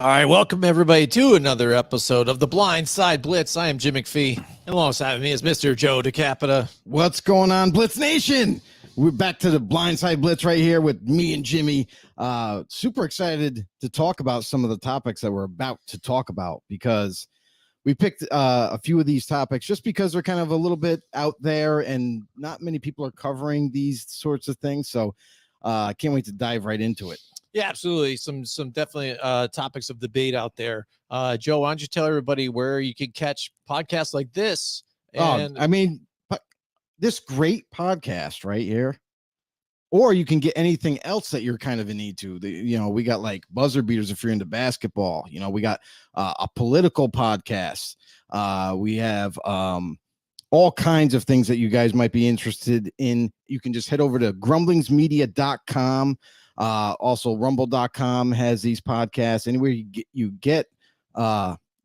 All right, welcome everybody to another episode of the Blind Side Blitz. I am Jim McPhee, and alongside me is Mr. Joe DeCapita. What's going on, Blitz Nation? We're back to the Blind Side Blitz right here with me and Jimmy. Super excited to talk about some of the topics that we're about to talk about because we picked a few of these topics just because they're kind of a little bit out there and not many people are covering these sorts of things. So I can't wait to dive right into it. Yeah, absolutely. Some definitely topics of debate out there. Joe, why don't you tell everybody where you can catch podcasts like this? And This great podcast right here, or you can get anything else that you're kind of in need to. We got like buzzer beaters if you're into basketball. We got a political podcast. We have all kinds of things that you guys might be interested in. You can just head over to grumblingsmedia.com. Also rumble.com has these podcasts. Anywhere you get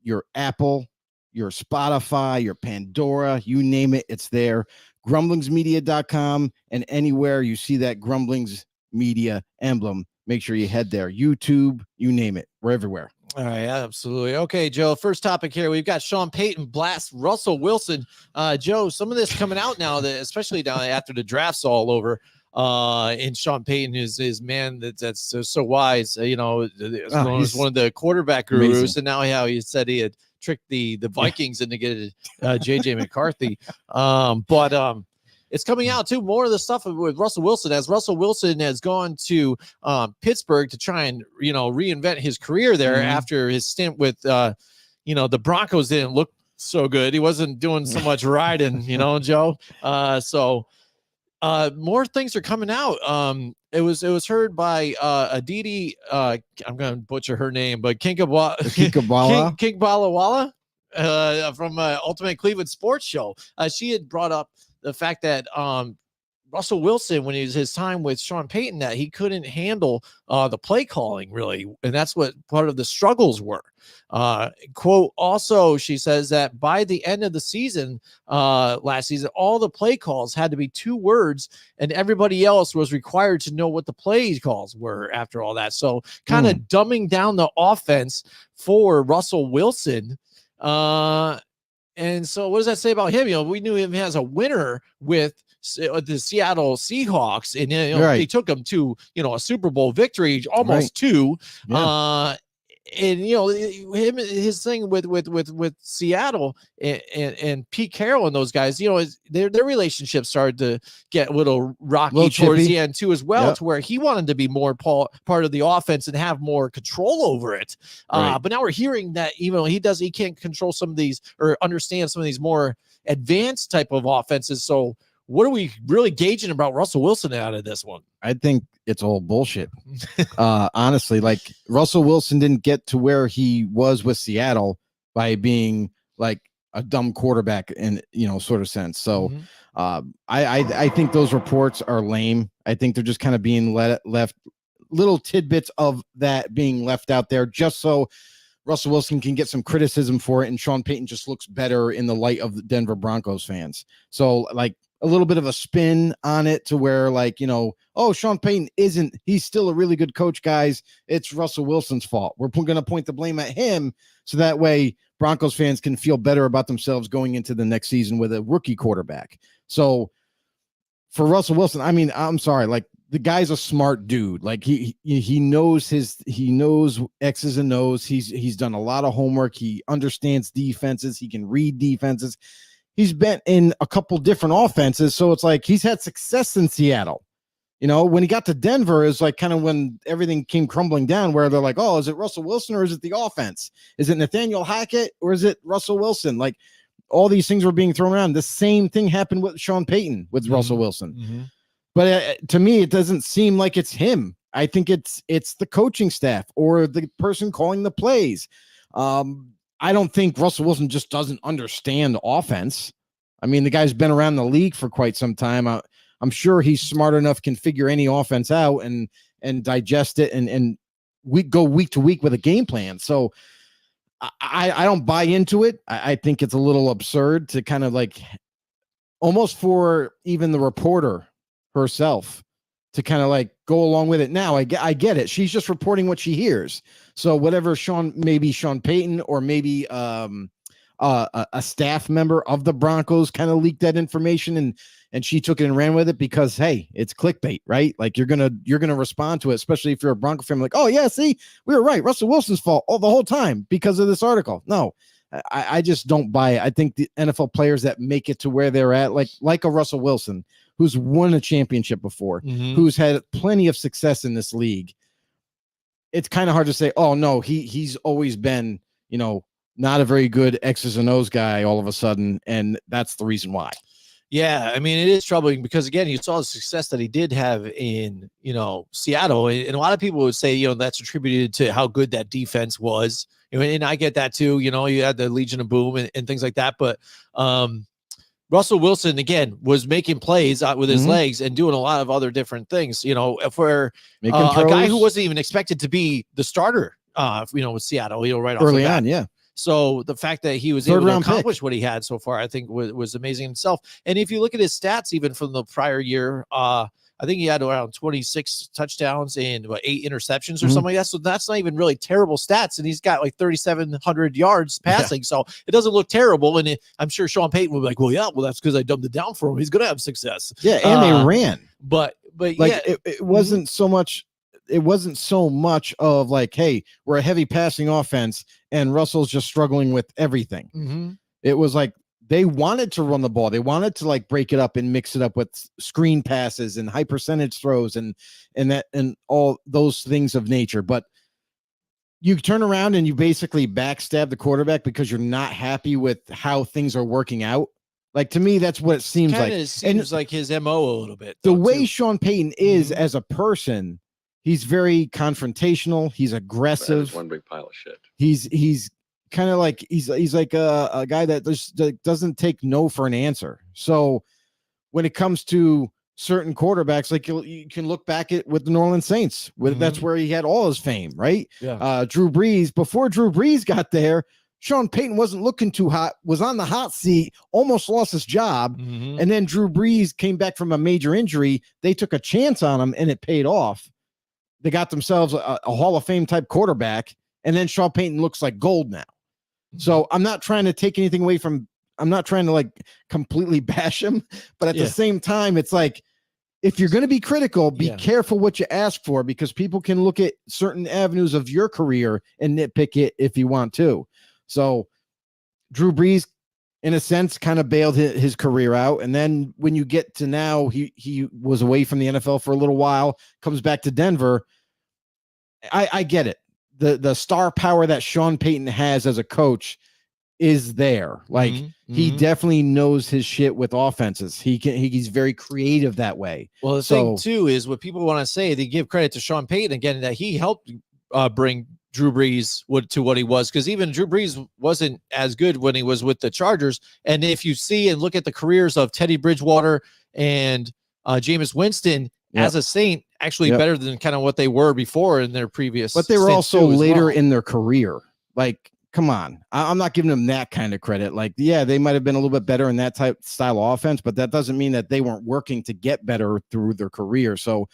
your Apple, your Spotify, your Pandora, you name it, it's there. grumblingsmedia.com, and anywhere you see that Grumblings Media emblem, make sure you head there. YouTube, you name it, we're everywhere. All right, absolutely. Okay, Joe, first topic here. We've got Sean Peyton Blasts Russell Wilson. Joe, some of this coming out now, that especially down after the draft's all over. And Sean Payton is man that's so wise. He's one of the quarterback gurus, amazing. And now how he said he had tricked the Vikings into getting JJ McCarthy. But it's coming out too, more of the stuff with Russell Wilson, as Russell Wilson has gone to Pittsburgh to try and reinvent his career there after his stint with the Broncos didn't look so good. He wasn't doing so much riding, Joe. More things are coming out. It was heard by Aditi. I'm gonna butcher her name, but Kinkbalawala from Ultimate Cleveland Sports Show. She had brought up the fact that Russell Wilson, when he was his time with Sean Payton, that he couldn't handle the play calling really, and that's what part of the struggles were. Quote, also, she says that by the end of the season, last season, all the play calls had to be 2 words, and everybody else was required to know what the play calls were after all that. So kind of dumbing down the offense for Russell Wilson. And so what does that say about him? We knew him as a winner with the Seattle Seahawks, and they took him to a Super Bowl victory, almost 2. Yeah. And his thing with Seattle and Pete Carroll and those guys, their relationship started to get a little rocky towards the end too, as well, to where he wanted to be more part of the offense and have more control over it. But now we're hearing that he can't control some of these or understand some of these more advanced type of offenses. So what are we really gauging about Russell Wilson out of this one? I think it's all bullshit. Honestly, like Russell Wilson didn't get to where he was with Seattle by being like a dumb quarterback in, sort of sense. So I think those reports are lame. I think they're just kind of being left little tidbits of that being left out there just so Russell Wilson can get some criticism for it. And Sean Payton just looks better in the light of the Denver Broncos fans. So like, a little bit of a spin on it to where Sean Payton he's still a really good coach, guys. It's Russell Wilson's fault. We're going to point the blame at him. So that way Broncos fans can feel better about themselves going into the next season with a rookie quarterback. So for Russell Wilson, I'm sorry. Like the guy's a smart dude. Like he knows X's and O's. He's done a lot of homework. He understands defenses. He can read defenses. He's been in a couple different offenses, so it's like he's had success in Seattle. When he got to Denver, is like kind of when everything came crumbling down, where they're like, oh, is it Russell Wilson or is it the offense? Is it Nathaniel Hackett or is it Russell Wilson? Like all these things were being thrown around. The same thing happened with Sean Payton with Russell Wilson. But to me, it doesn't seem like it's him. I think it's the coaching staff or the person calling the plays. I don't think Russell Wilson just doesn't understand offense. The guy's been around the league for quite some time. I'm sure he's smart enough, can figure any offense out and digest it and we go week to week with a game plan. So I don't buy into it. I think it's a little absurd to kind of like almost for even the reporter herself to kind of like go along with it. Now I get it. She's just reporting what she hears. So whatever Sean Payton or maybe a staff member of the Broncos kind of leaked that information and she took it and ran with it because, hey, it's clickbait, right? Like you're gonna respond to it, especially if you're a Bronco fan. Like, oh yeah, see, we were right. Russell Wilson's fault all the whole time because of this article. No, I just don't buy it. I think the NFL players that make it to where they're at, like a Russell Wilson, who's won a championship before, who's had plenty of success in this league. It's kind of hard to say, oh no, he's always been, not a very good X's and O's guy all of a sudden, and that's the reason why. Yeah, I mean, it is troubling because, again, you saw the success that he did have in, Seattle. And a lot of people would say, that's attributed to how good that defense was. And I get that too. You had the Legion of Boom and things like that. But Russell Wilson, again, was making plays with his legs and doing a lot of other different things, for a guy who wasn't even expected to be the starter, with Seattle, right off early the bat. on, yeah. So the fact that he was able to accomplish what he had so far, I think was amazing himself. And if you look at his stats, even from the prior year, I think he had around 26 touchdowns and 8 interceptions or something like that. So that's not even really terrible stats. And he's got like 3,700 yards passing. Yeah. So it doesn't look terrible. And I'm sure Sean Payton would be like, well, that's because I dumbed it down for him. He's going to have success. Yeah. And they ran. But like, yeah, it wasn't so much. It wasn't so much of like, hey, we're a heavy passing offense and Russell's just struggling with everything. It was like they wanted to run the ball. They wanted to like break it up and mix it up with screen passes and high percentage throws and all those things of nature. But you turn around and you basically backstab the quarterback because you're not happy with how things are working out. Like, to me, that's what it seems like. It seems like his MO a little bit. The way Sean Payton is as a person, he's very confrontational. He's aggressive. One big pile of shit. He's kind of like he's like a guy that doesn't take no for an answer. So when it comes to certain quarterbacks, like you can look back at with the New Orleans Saints, that's where he had all his fame, right? Yeah. Drew Brees. Before Drew Brees got there, Sean Payton wasn't looking too hot, was on the hot seat, almost lost his job. And then Drew Brees came back from a major injury. They took a chance on him and it paid off. They got themselves a Hall of Fame type quarterback, and then Sean Payton looks like gold now. So I'm not trying to take anything away from, I'm not trying to like completely bash him, but at the same time, it's like, if you're going to be critical, be careful what you ask for, because people can look at certain avenues of your career and nitpick it if you want to. So Drew Brees, in a sense, kind of bailed his career out. And then when you get to now, he was away from the NFL for a little while, comes back to Denver. I get it. The star power that Sean Payton has as a coach is there. Like he definitely knows his shit with offenses. He's very creative that way. Well, the thing too is what people want to say, they give credit to Sean Payton again, that he helped bring Drew Brees to what he was, because even Drew Brees wasn't as good when he was with the Chargers. And if you see and look at the careers of Teddy Bridgewater and Jameis Winston as a Saint, actually better than kind of what they were before in their previous. But they were also later in their career. Like, come on, I'm not giving them that kind of credit. Like, yeah, they might have been a little bit better in that type style of offense, but that doesn't mean that they weren't working to get better through their career. So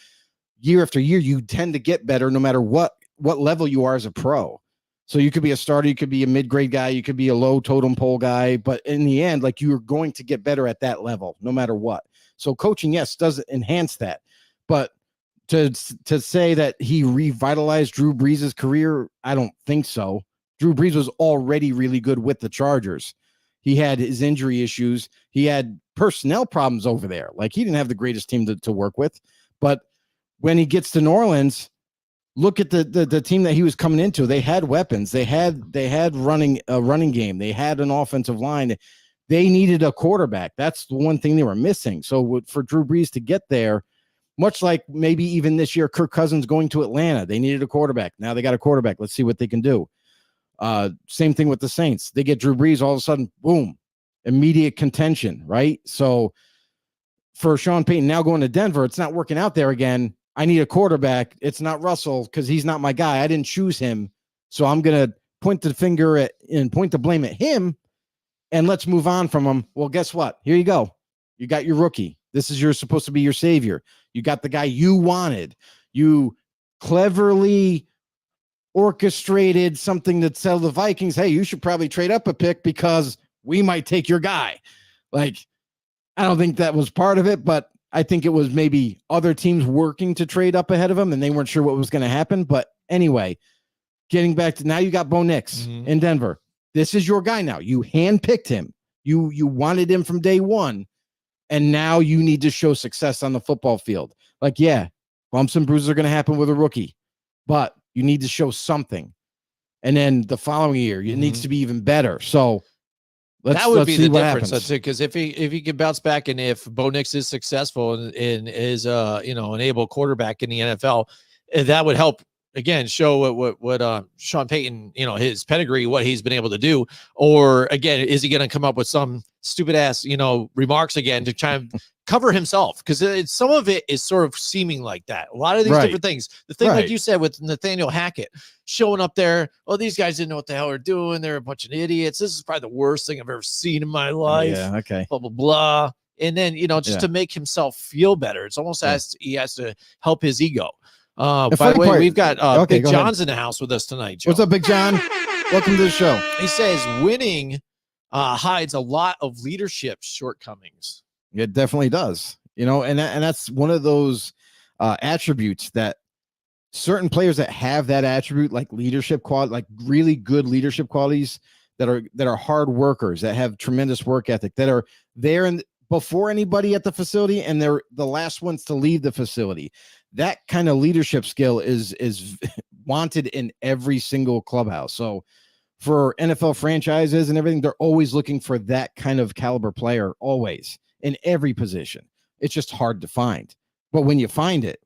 year after year, you tend to get better no matter what level you are as a pro. So you could be a starter, you could be a mid-grade guy, you could be a low totem pole guy, but in the end, like, you're going to get better at that level no matter what. So coaching, yes, does enhance that. But to say that he revitalized Drew Brees' career, I don't think so. Drew Brees was already really good with the Chargers. He had his injury issues. He had personnel problems over there. Like, he didn't have the greatest team to work with. But when he gets to New Orleans, look at the team that he was coming into. They had weapons. They had a running game. They had an offensive line. They needed a quarterback. That's the one thing they were missing. So for Drew Brees to get there, much like maybe even this year, Kirk Cousins going to Atlanta, they needed a quarterback. Now they got a quarterback. Let's see what they can do. Same thing with the Saints. They get Drew Brees, all of a sudden, boom, immediate contention, right? So for Sean Payton now going to Denver, it's not working out there again. I need a quarterback. It's not Russell because he's not my guy. I didn't choose him. So I'm going to point the finger at and point the blame at him, and let's move on from him. Well, guess what? Here you go. You got your rookie. This is supposed to be your savior. You got the guy you wanted. You cleverly orchestrated something that tell the Vikings, hey, you should probably trade up a pick because we might take your guy. Like, I don't think that was part of it, but I think it was maybe other teams working to trade up ahead of him and they weren't sure what was going to happen. But anyway, getting back to now, you got Bo Nix in Denver. This is your guy now. You handpicked him. You wanted him from day one. And now you need to show success on the football field. Like, yeah, bumps and bruises are going to happen with a rookie, but you need to show something. And then the following year, it needs to be even better. So that would be the difference, because if he can bounce back, and if Bo Nix is successful and is an able quarterback in the NFL, that would help again show what Sean Payton, his pedigree, what he's been able to do. Or again, is he going to come up with some stupid ass remarks again to try and cover himself? Because some of it is sort of seeming like that. A lot of these different things. The thing, like you said, with Nathaniel Hackett showing up there, these guys didn't know what the hell they're doing. They're a bunch of idiots. This is probably the worst thing I've ever seen in my life. Yeah, okay. Blah, blah, blah. And then, just to make himself feel better. It's almost as he has to help his ego. By the way, we've got Big John's in the house with us tonight, Joe. What's up, Big John? Welcome to the show. He says winning hides a lot of leadership shortcomings. It definitely does. And that's one of those attributes that certain players that have that attribute, like leadership quality, like really good leadership qualities, that are hard workers, that have tremendous work ethic, that are there and before anybody at the facility, and they're the last ones to leave the facility. That kind of leadership skill is wanted in every single clubhouse. So for NFL franchises and everything, they're always looking for that kind of caliber player, always, in every position. It's just hard to find. But when you find it,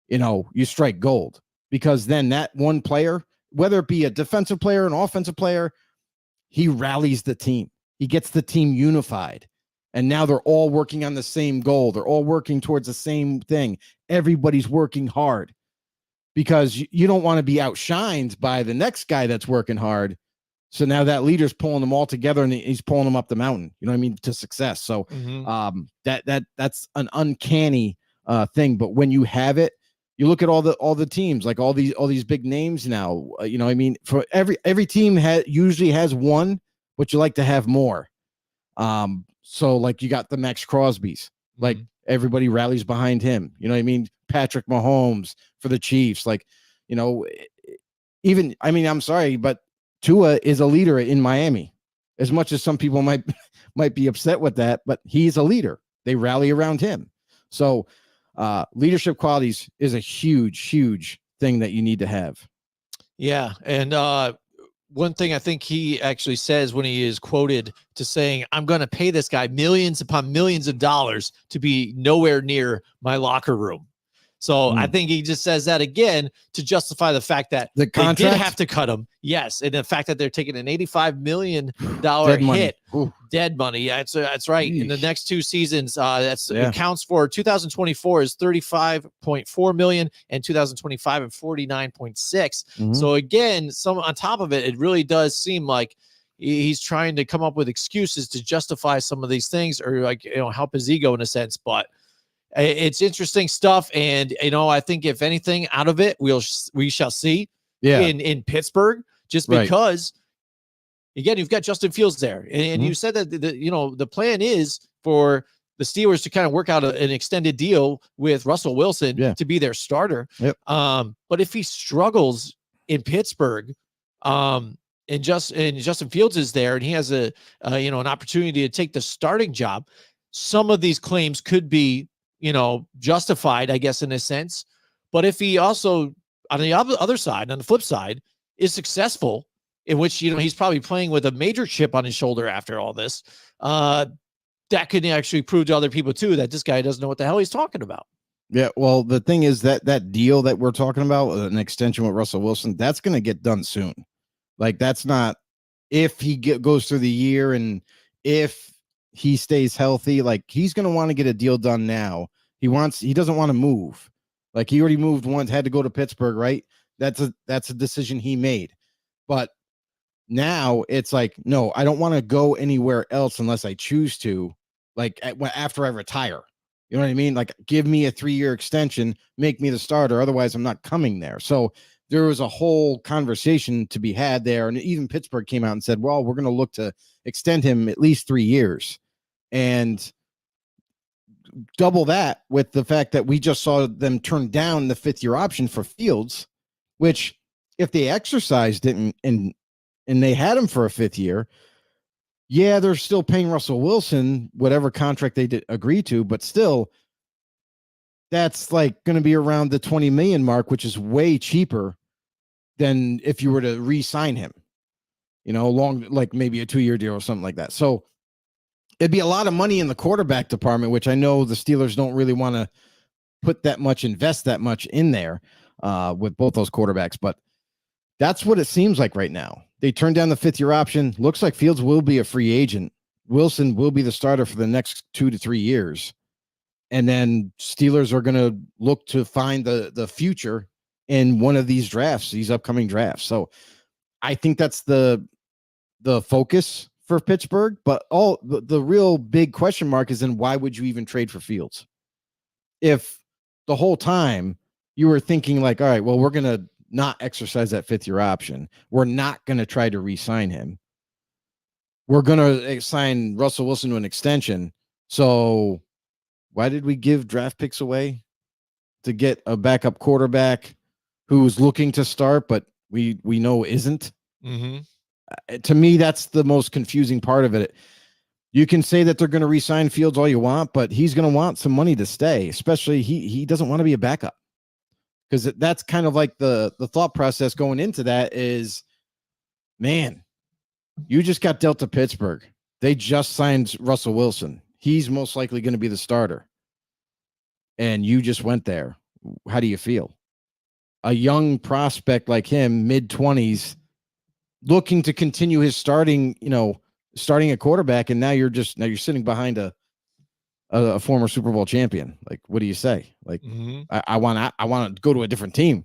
you strike gold, because then that one player, whether it be a defensive player, an offensive player, he rallies the team. He gets the team unified. And now they're all working on the same goal. They're all working towards the same thing. Everybody's working hard, because you don't want to be outshined by the next guy that's working hard. So now that leader's pulling them all together, and he's pulling them up the mountain, to success. So that's an uncanny thing. But when you have it, you look at all the teams, like all these big names now, for every team usually has one, but you like to have more. So like you got the Max Crosby's, like everybody rallies behind him. Patrick Mahomes for the Chiefs, I'm sorry, but Tua is a leader in Miami. As much as some people might be upset with that, but he's a leader. They rally around him. So leadership qualities is a huge thing that you need to have. Yeah. And one thing I think he actually says when he is quoted to saying, I'm going to pay this guy millions upon millions of dollars to be nowhere near my locker room. So I think he just says that again to justify the fact that they did have to cut him. Yes. And the fact that they're taking an $85 million hit. Dead money. Yeah, that's right. In the next two seasons, it counts for 2024 is 35.4 million and 2025 and 49.6. So again, on top of it, it really does seem like he's trying to come up with excuses to justify some of these things, or help his ego in a sense. But it's interesting stuff, and I think if anything out of it, we shall see in Pittsburgh, just because again, you've got Justin Fields there, and you said that the plan is for the Steelers to kind of work out an extended deal with Russell Wilson to be their starter. But if he struggles in Pittsburgh, and Justin Fields is there, and he has an opportunity to take the starting job, some of these claims could be justified, I guess, in a sense. But if he also, on the other side, on the flip side, is successful, in which, he's probably playing with a major chip on his shoulder after all this, that could actually prove to other people too that this guy doesn't know what the hell he's talking about. Yeah, well, the thing is that deal that we're talking about, an extension with Russell Wilson, that's going to get done soon. Like, that's not if he goes through the year, and if he stays healthy, like, he's going to want to get a deal done now. He doesn't want to move. Like, he already moved once, had to go to Pittsburgh, right? That's a decision he made. But now it's like, no, I don't want to go anywhere else unless I choose to, like after I retire. You know what I mean? Like, give me a 3-year extension, make me the starter. Otherwise, I'm not coming there. So there was a whole conversation to be had there. And even Pittsburgh came out and said, well, we're going to look to extend him at least 3 years. And double that with the fact that we just saw them turn down the 5th-year option for Fields, which if they exercised it and they had him for a 5th year, yeah, they're still paying Russell Wilson whatever contract they did agree to, but still, that's like going to be around the 20 million mark, which is way cheaper than if you were to re-sign him, long, like maybe a 2-year deal or something like that. So it'd be a lot of money in the quarterback department, which I know the Steelers don't really want to invest that much in there with both those quarterbacks, but that's what it seems like right now. They turned down the 5th-year option. Looks like Fields will be a free agent. Wilson will be the starter for the next 2 to 3 years. And then Steelers are going to look to find the future in one of these drafts, these upcoming drafts. So I think that's the focus for Pittsburgh. But the real big question mark is, then why would you even trade for Fields? If the whole time you were thinking like, all right, well, we're going to not exercise that 5th-year option. We're not going to try to re-sign him. We're going to sign Russell Wilson to an extension. So why did we give draft picks away to get a backup quarterback who's looking to start, but we know isn't? To me, that's the most confusing part of it. You can say that they're going to re-sign Fields all you want, but he's going to want some money to stay, especially he doesn't want to be a backup. Because that's kind of like the thought process going into that is, man, you just got dealt to Pittsburgh. They just signed Russell Wilson. He's most likely going to be the starter. And you just went there. How do you feel? A young prospect like him, mid-20s, looking to continue his starting a quarterback, and now you're sitting behind a former Super Bowl champion. Like, what do you say? Like, I want to go to a different team,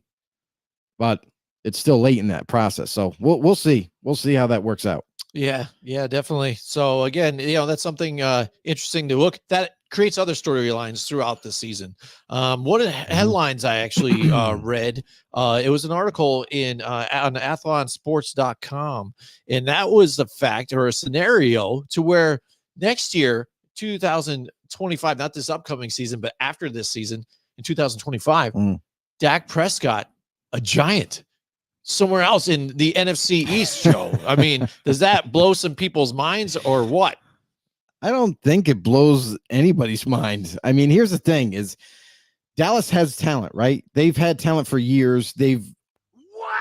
but it's still late in that process. So we'll see. We'll see how that works out. Yeah, definitely. So again, that's something interesting to look. That creates other storylines throughout the season. One of the headlines I actually read, it was an article on athlonsports.com, and that was the fact, or a scenario, to where next year, 2025, not this upcoming season, but after this season in 2025, Dak Prescott, a Giant, somewhere else in the NFC East, Joe. I mean, does that blow some people's minds or what? I don't think it blows anybody's mind. I mean, here's the thing is Dallas has talent, right? They've had talent for years. They've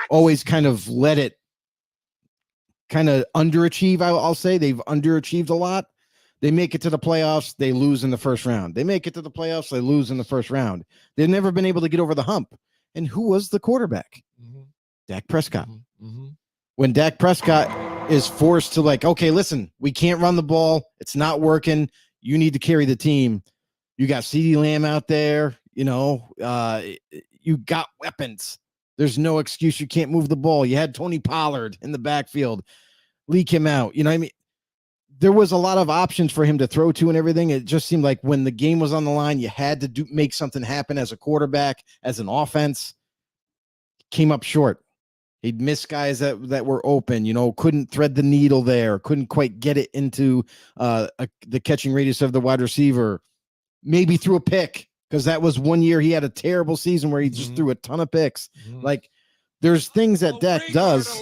always kind of let it kind of underachieve. I'll say they've underachieved a lot. They make it to the playoffs, they lose in the first round. They make it to the playoffs, they lose in the first round. They've never been able to get over the hump. And who was the quarterback? Dak Prescott. When Dak Prescott is forced to, like, okay, listen, we can't run the ball. It's not working. You need to carry the team. You got CeeDee Lamb out there. You got weapons. There's no excuse. You can't move the ball. You had Tony Pollard in the backfield. Leak him out. I mean, there was a lot of options for him to throw to and everything. It just seemed like when the game was on the line, you had to make something happen as a quarterback, as an offense. Came up short. He'd miss guys that were open, couldn't thread the needle there, couldn't quite get it into the catching radius of the wide receiver. Maybe threw a pick, because that was one year he had a terrible season where he just threw a ton of picks. Like, there's things that Dak does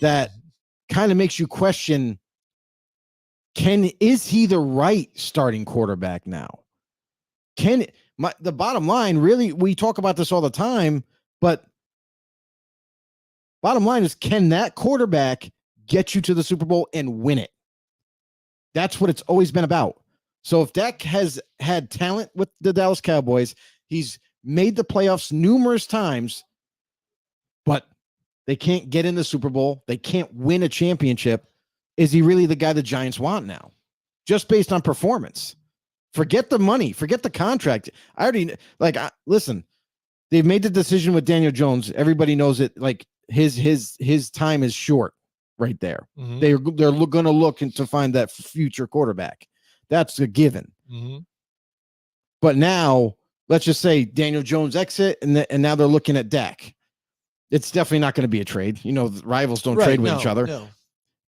that kind of makes you question, is he the right starting quarterback now? The bottom line, really, we talk about this all the time, but bottom line is, can that quarterback get you to the Super Bowl and win it? That's what it's always been about. So if Dak has had talent with the Dallas Cowboys, he's made the playoffs numerous times, but they can't get in the Super Bowl. They can't win a championship. Is he really the guy the Giants want now? Just based on performance. Forget the money. Forget the contract. Listen, they've made the decision with Daniel Jones. Everybody knows it. Like, his time is short right there. They're going to look to find that future quarterback. That's a given. But now, let's just say Daniel Jones exit, and now they're looking at Dak. It's definitely not going to be a trade. The rivals don't trade with each other. No.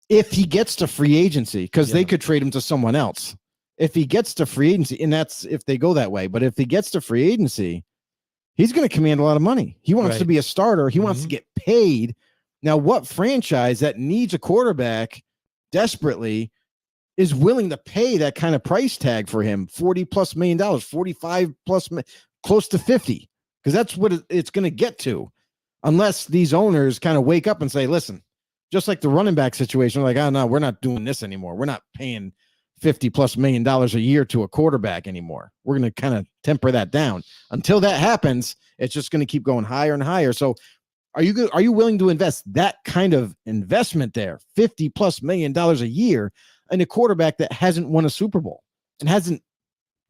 If he gets to free agency, because they could trade him to someone else. If he gets to free agency, and that's if they go that way, but if he gets to free agency, he's going to command a lot of money. He wants to be a starter. He wants to get paid. Now, what franchise that needs a quarterback desperately is willing to pay that kind of price tag for him? $40+ million, 45 plus, close to 50, because that's what it's going to get to, unless these owners kind of wake up and say, listen, just like the running back situation, like, oh no, we're not doing this anymore. We're not paying $50+ million a year to a quarterback anymore. We're going to kind of temper that down. Until that happens, it's just going to keep going higher and higher. So are you willing to invest that kind of investment there, $50+ million a year, in a quarterback that hasn't won a Super Bowl and hasn't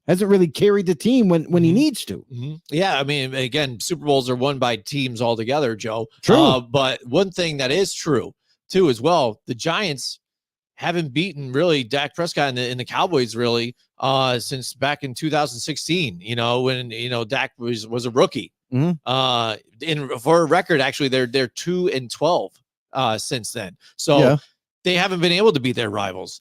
really carried the team when he needs to? Yeah, I mean, again, Super Bowls are won by teams altogether, Joe. True. But one thing that is true too, as well, the Giants haven't beaten really Dak Prescott and the Cowboys really since back in 2016. When Dak was a rookie. For a record, actually, they're 2-12 since then. So they haven't been able to beat their rivals.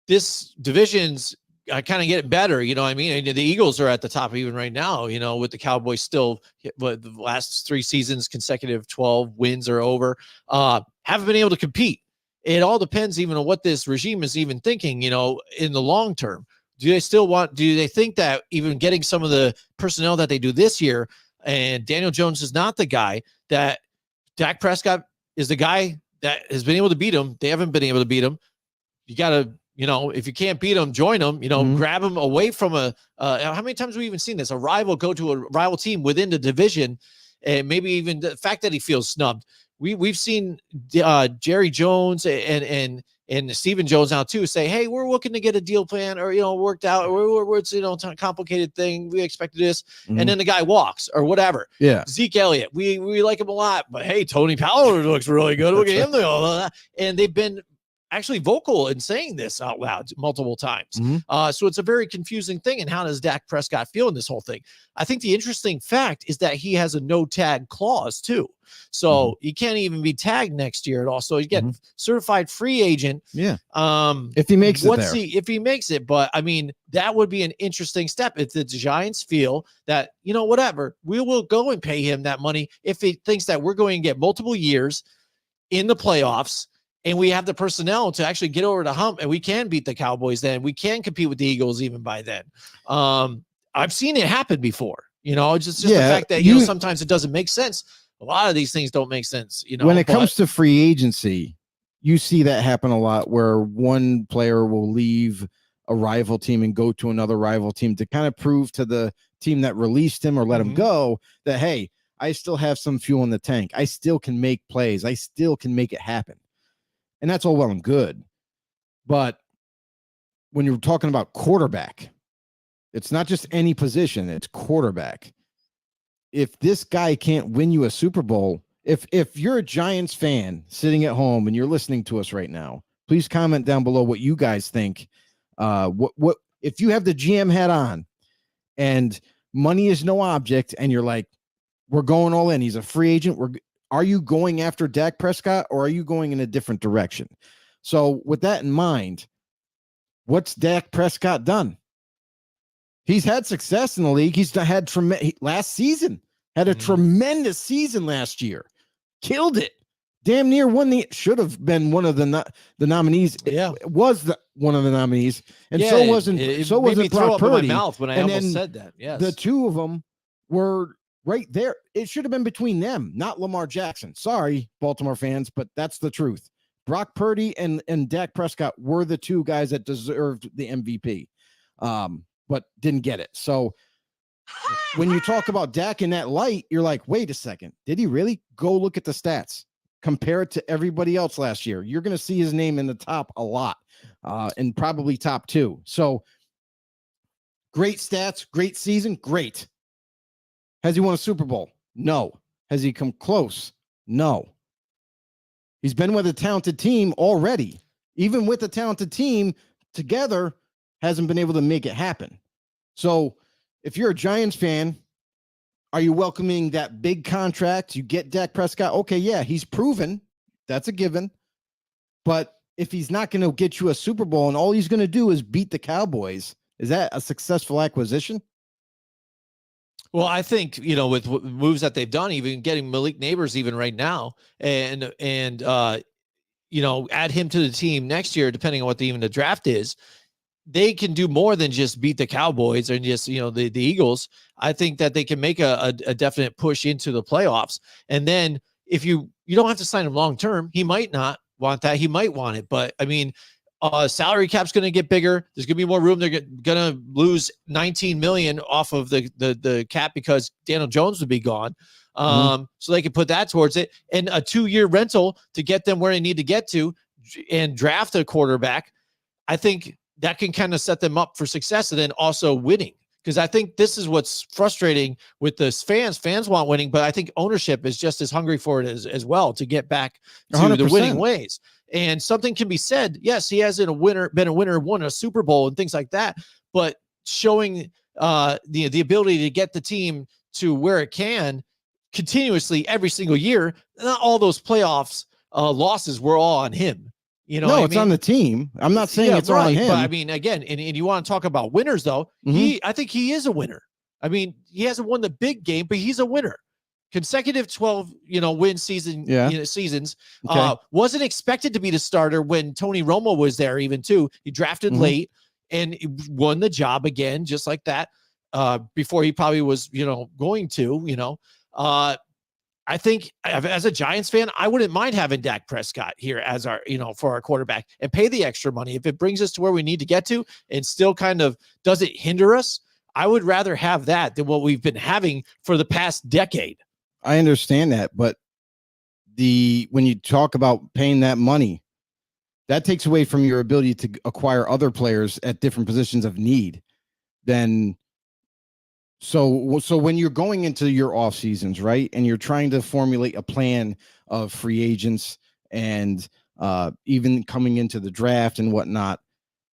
This division's kind of get better. You know what I mean? And the Eagles are at the top even right now, with the Cowboys still, but the last 3 seasons, consecutive 12 wins are over. Haven't been able to compete. It all depends even on what this regime is even thinking, in the long term. Do they think that even getting some of the personnel that they do this year, and Daniel Jones is not the guy, that Dak Prescott is the guy that has been able to beat him? They haven't been able to beat him. You got to, if you can't beat them, join them, grab them away from how many times have we even seen this? A rival go to a rival team within the division, and maybe even the fact that he feels snubbed. We've seen Jerry Jones and Stephen Jones now too say, hey, we're looking to get a deal plan or, worked out, or it's, a complicated thing. We expected this. And then the guy walks or whatever. Yeah. Zeke Elliott, we like him a lot, but hey, Tony Pollard looks really good. Look at him. And they've been actually vocal in saying this out loud multiple times. So it's a very confusing thing. And how does Dak Prescott feel in this whole thing? I think the interesting fact is that he has a no tag clause too. So he can't even be tagged next year at all. So he's getting certified free agent. Yeah. If he makes it there. If he makes it. But I mean, that would be an interesting step if the Giants feel that, whatever, we will go and pay him that money if he thinks that we're going to get multiple years in the playoffs, and we have the personnel to actually get over the hump, and we can beat the Cowboys then. We can compete with the Eagles even by then. I've seen it happen before. Just the fact that, sometimes it doesn't make sense. A lot of these things don't make sense. When it comes to free agency, you see that happen a lot where one player will leave a rival team and go to another rival team to kind of prove to the team that released him or let him go that, hey, I still have some fuel in the tank. I still can make plays. I still can make it happen. And that's all well and good. But when you're talking about quarterback, it's not just any position, it's quarterback. If this guy can't win you a Super Bowl, if you're a Giants fan sitting at home and you're listening to us right now, please comment down below what you guys think. What if you have the GM hat on and money is no object and you're like, we're going all in, he's a free agent, are you going after Dak Prescott or are you going in a different direction? So with that in mind, what's Dak Prescott done? He's had success in the league. He's had last season, had a tremendous season last year. Killed it. Damn near should have been one of the nominees. Yeah. It was one of the nominees. And so wasn't Brock Purdy. My mouth when I almost said that. Yes. The two of them were right there. It should have been between them, not Lamar Jackson. Sorry, Baltimore fans, but that's the truth. Brock Purdy and Dak Prescott were the two guys that deserved the MVP, but didn't get it. So when you talk about Dak in that light, you're like, wait a second. Did he really? Go look at the stats. Compare it to everybody else last year. You're going to see his name in the top a lot, and probably top 2. So great stats, great season, great. Has he won a Super Bowl? No. Has he come close? No. He's been with a talented team already. Even with a talented team together, hasn't been able to make it happen. So if you're a Giants fan, are you welcoming that big contract? You get Dak Prescott. Okay, yeah, he's proven. That's a given. But if he's not going to get you a Super Bowl and all he's going to do is beat the Cowboys, is that a successful acquisition? Well, I think, with moves that they've done, even getting Malik Neighbors even right now, and add him to the team next year, depending on what the draft is, they can do more than just beat the Cowboys and just, the Eagles. I think that they can make a definite push into the playoffs. And then if you don't have to sign him long-term, he might not want that. He might want it. But I mean, salary cap's going to get bigger. There's going to be more room. They're going to lose $19 million off of the cap because Daniel Jones would be gone. So they can put that towards it, and a 2-year rental to get them where they need to get to and draft a quarterback. I think that can kind of set them up for success, and then also winning. Because I think this is what's frustrating with the fans. Fans want winning, but I think ownership is just as hungry for it as well, to get back to 100%. the winning ways. And something can be said. Yes, he hasn't been a winner, won a Super Bowl and things like that, but showing the ability to get the team to where it can continuously every single year. Not all those playoffs losses were all on him. No, it's on the team. I'm not saying it's on him. But I mean, again, and you want to talk about winners, though. I think he is a winner. I mean, he hasn't won the big game, but he's a winner. Consecutive 12, win seasons. Okay. Wasn't expected to be the starter when Tony Romo was there, even too. He drafted late and won the job again, just like that. Before he probably was, going to. I think as a Giants fan, I wouldn't mind having Dak Prescott here as our, for our quarterback, and pay the extra money. If it brings us to where we need to get to and still kind of doesn't hinder us, I would rather have that than what we've been having for the past decade. I understand that, but when you talk about paying that money, that takes away from your ability to acquire other players at different positions of need. So when you're going into your off seasons, right, and you're trying to formulate a plan of free agents and even coming into the draft and whatnot,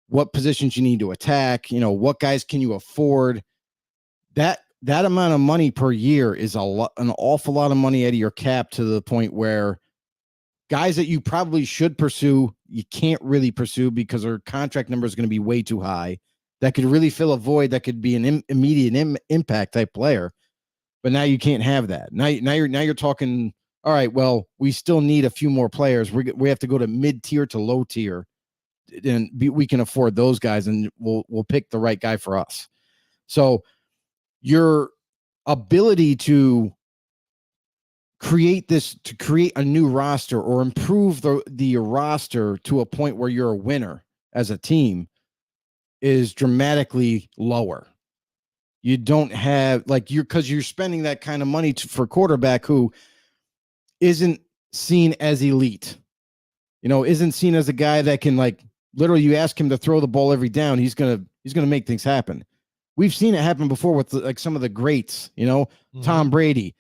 what positions you need to attack, what guys can you afford, that amount of money per year is an awful lot of money out of your cap, to the point where guys that you probably should pursue, you can't really pursue because their contract number is going to be way too high. That could really fill a void. That could be an immediate impact type player, but now you can't have that. Now you're talking. All right, well, we still need a few more players. We have to go to mid tier to low tier, and we can afford those guys, and we'll pick the right guy for us. So your ability to create a new roster or improve the roster to a point where you're a winner as a team is dramatically lower. You don't have because you're spending that kind of money for quarterback who isn't seen as elite, isn't seen as a guy that can literally you ask him to throw the ball every down. He's going to make things happen. We've seen it happen before with some of the greats, Tom Brady,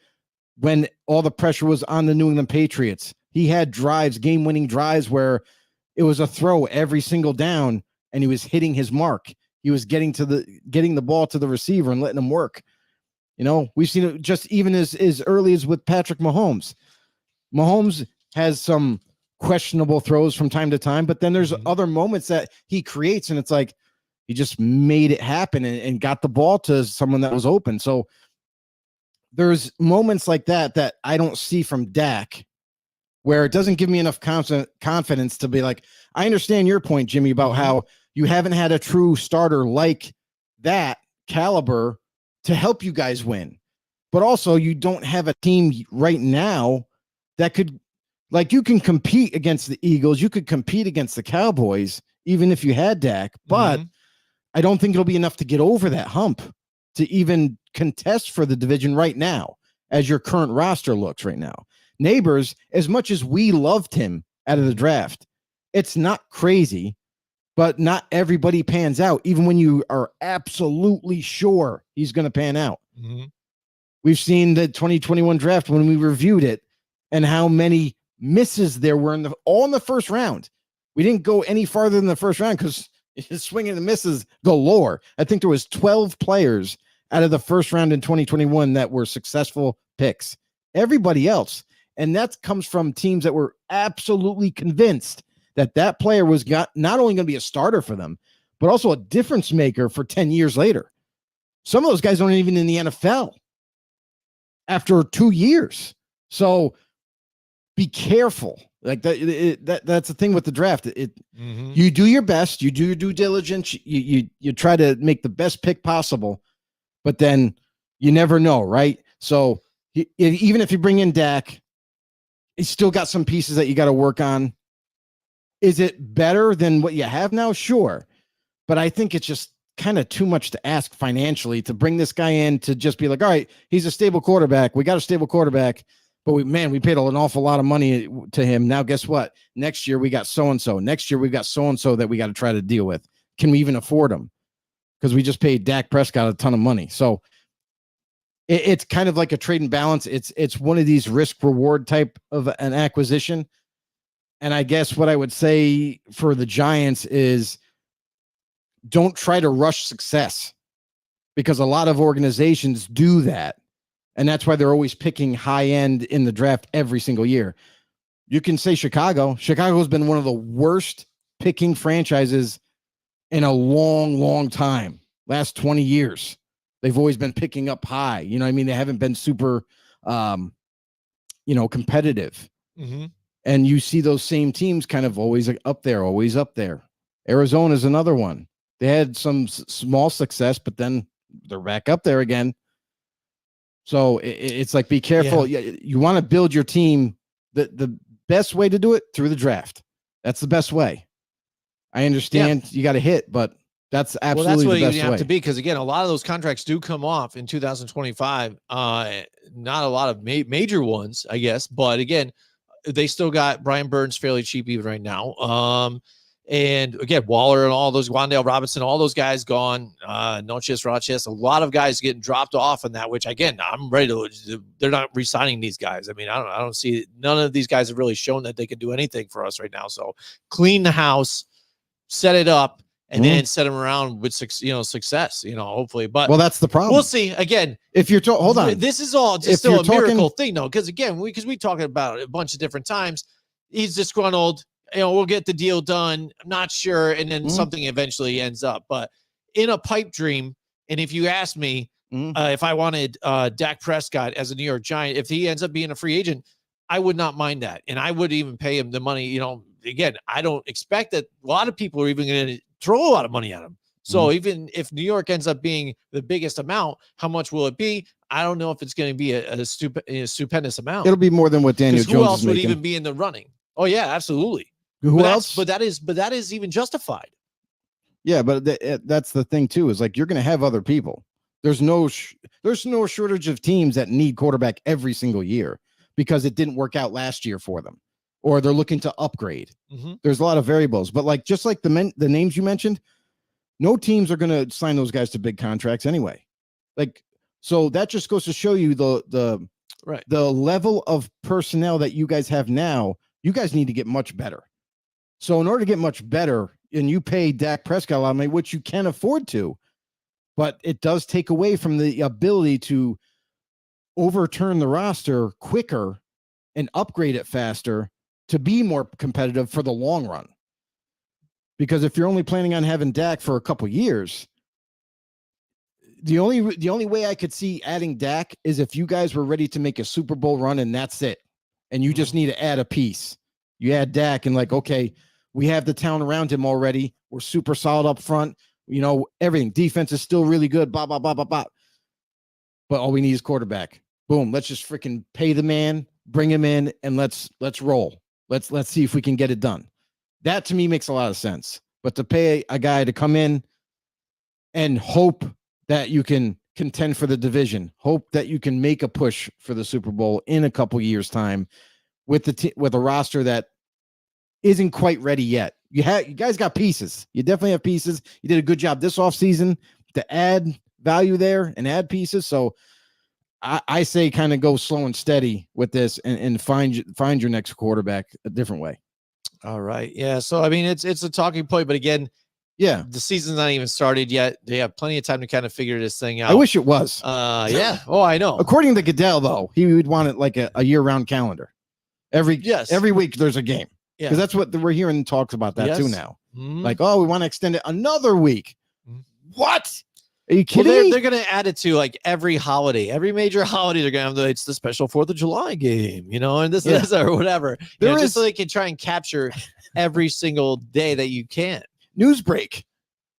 when all the pressure was on the New England Patriots, he had game-winning drives where it was a throw every single down, and he was hitting his mark. He was getting the ball to the receiver and letting him work. We've seen it just even as early as with Patrick Mahomes. Mahomes has some questionable throws from time to time, but then there's other moments that he creates, and it's like he just made it happen and got the ball to someone that was open. So there's moments like that I don't see from Dak, where it doesn't give me enough confidence to be like, I understand your point, Jimmy, about how you haven't had a true starter like that caliber to help you guys win. But also you don't have a team right now that could, you can compete against the Eagles. You could compete against the Cowboys, even if you had Dak, but I don't think it'll be enough to get over that hump to even contest for the division right now, as your current roster looks right now. Neighbors, as much as we loved him out of the draft, it's not crazy, but not everybody pans out, even when you are absolutely sure he's going to pan out. We've seen the 2021 draft when we reviewed it and how many misses there were all in the first round. We didn't go any farther than the first round because swinging and the misses galore. I think there was 12 players out of the first round in 2021 that were successful picks. Everybody else. And that comes from teams that were absolutely convinced that that player was not only going to be a starter for them, but also a difference maker for 10 years later. Some of those guys aren't even in the NFL after 2 years. So be careful. Like that's the thing with the draft. You do your best, you do your due diligence, you try to make the best pick possible, but then you never know, right? So even if you bring in Dak, he's still got some pieces that you got to work on. Is it better than what you have now? Sure. But I think it's just kind of too much to ask financially to bring this guy in to just be like, all right, he's a stable quarterback. We got a stable quarterback, but we paid an awful lot of money to him. Now, guess what? Next year we got so-and-so. Next year we got so-and-so that we got to try to deal with. Can we even afford them? Because we just paid Dak Prescott a ton of money. So it's kind of like a trade and balance. It's one of these risk reward type of an acquisition. And I guess what I would say for the Giants is don't try to rush success, because a lot of organizations do that. And that's why they're always picking high end in the draft every single year. You can say Chicago. Chicago's been one of the worst picking franchises in a long, long time. Last 20 years. They've always been picking up high. You know what I mean? They haven't been super, competitive. Mm-hmm. And you see those same teams kind of always up there, always up there. Arizona is another one. They had some small success, but then they're back up there again. So it's like, be careful. Yeah. You want to build your team. The best way to do it through the draft. That's the best way. I understand you got to hit, but that's absolutely the best way. That's what you have to be, because again, a lot of those contracts do come off in 2025. Not a lot of major ones, I guess, but again, they still got Brian Burns fairly cheap even right now. And again, Waller and all those, Wan'Dale Robinson, all those guys gone. Noches, Roches, a lot of guys getting dropped off in that, which again, I'm ready to, they're not re-signing these guys. I mean, I don't see, none of these guys have really shown that they can do anything for us right now. So clean the house, set it up, and then set them around with success, hopefully. But that's the problem. We'll see. Again, if you're hold on, this is all just still a miracle thing, though, because again, we talked about it a bunch of different times. He's disgruntled. We'll get the deal done. I'm not sure, and then something eventually ends up. But in a pipe dream, and if you ask me if I wanted Dak Prescott as a New York Giant, if he ends up being a free agent, I would not mind that, and I would even pay him the money. Again, I don't expect that a lot of people are even going to throw a lot of money at him. So even if New York ends up being the biggest amount, how much will it be? I don't know if it's going to be a stupendous amount. It'll be more than what Daniel Jones is making. Who else would even be in the running? Oh yeah, absolutely. Who else? But that is even justified. Yeah, but that's the thing too. Is like you're going to have other people. There's no shortage of teams that need quarterback every single year because it didn't work out last year for them, or they're looking to upgrade. There's a lot of variables, but just like the names you mentioned, no teams are going to sign those guys to big contracts anyway. So that just goes to show you the level of personnel that you guys have now. You guys need to get much better. So in order to get much better, and you pay Dak Prescott a lot of money, which you can afford to, but it does take away from the ability to overturn the roster quicker and upgrade it faster to be more competitive for the long run. Because if you're only planning on having Dak for a couple years, the only way I could see adding Dak is if you guys were ready to make a Super Bowl run and that's it. And you just need to add a piece. You add Dak and okay, we have the talent around him already. We're super solid up front. Everything. Defense is still really good. Blah, blah, blah, blah, blah. But all we need is quarterback. Boom. Let's just freaking pay the man, bring him in, and let's roll. Let's see if we can get it done. That to me makes a lot of sense. But to pay a guy to come in and hope that you can contend for the division, hope that you can make a push for the Super Bowl in a couple years' time with a roster that isn't quite ready yet. You guys got pieces. You definitely have pieces. You did a good job this offseason to add value there and add pieces. So I say kind of go slow and steady with this and find your next quarterback a different way. All right. Yeah. So, I mean, it's a talking point, but again, Yeah. The season's not even started yet. They have plenty of time to kind of figure this thing out. I wish it was. Yeah. Oh, I know. According to Goodell, though, he would want it like a year-round calendar. Every week there's a game. Yeah. Because that's what we're hearing talks about that too now. Like, oh, we want to extend it another week. What? Are you kidding me? They're going to add it to like every holiday, every major holiday. They're going to have it's the special 4th of July game, and this or whatever. Just so they can try and capture every single day that you can. News break.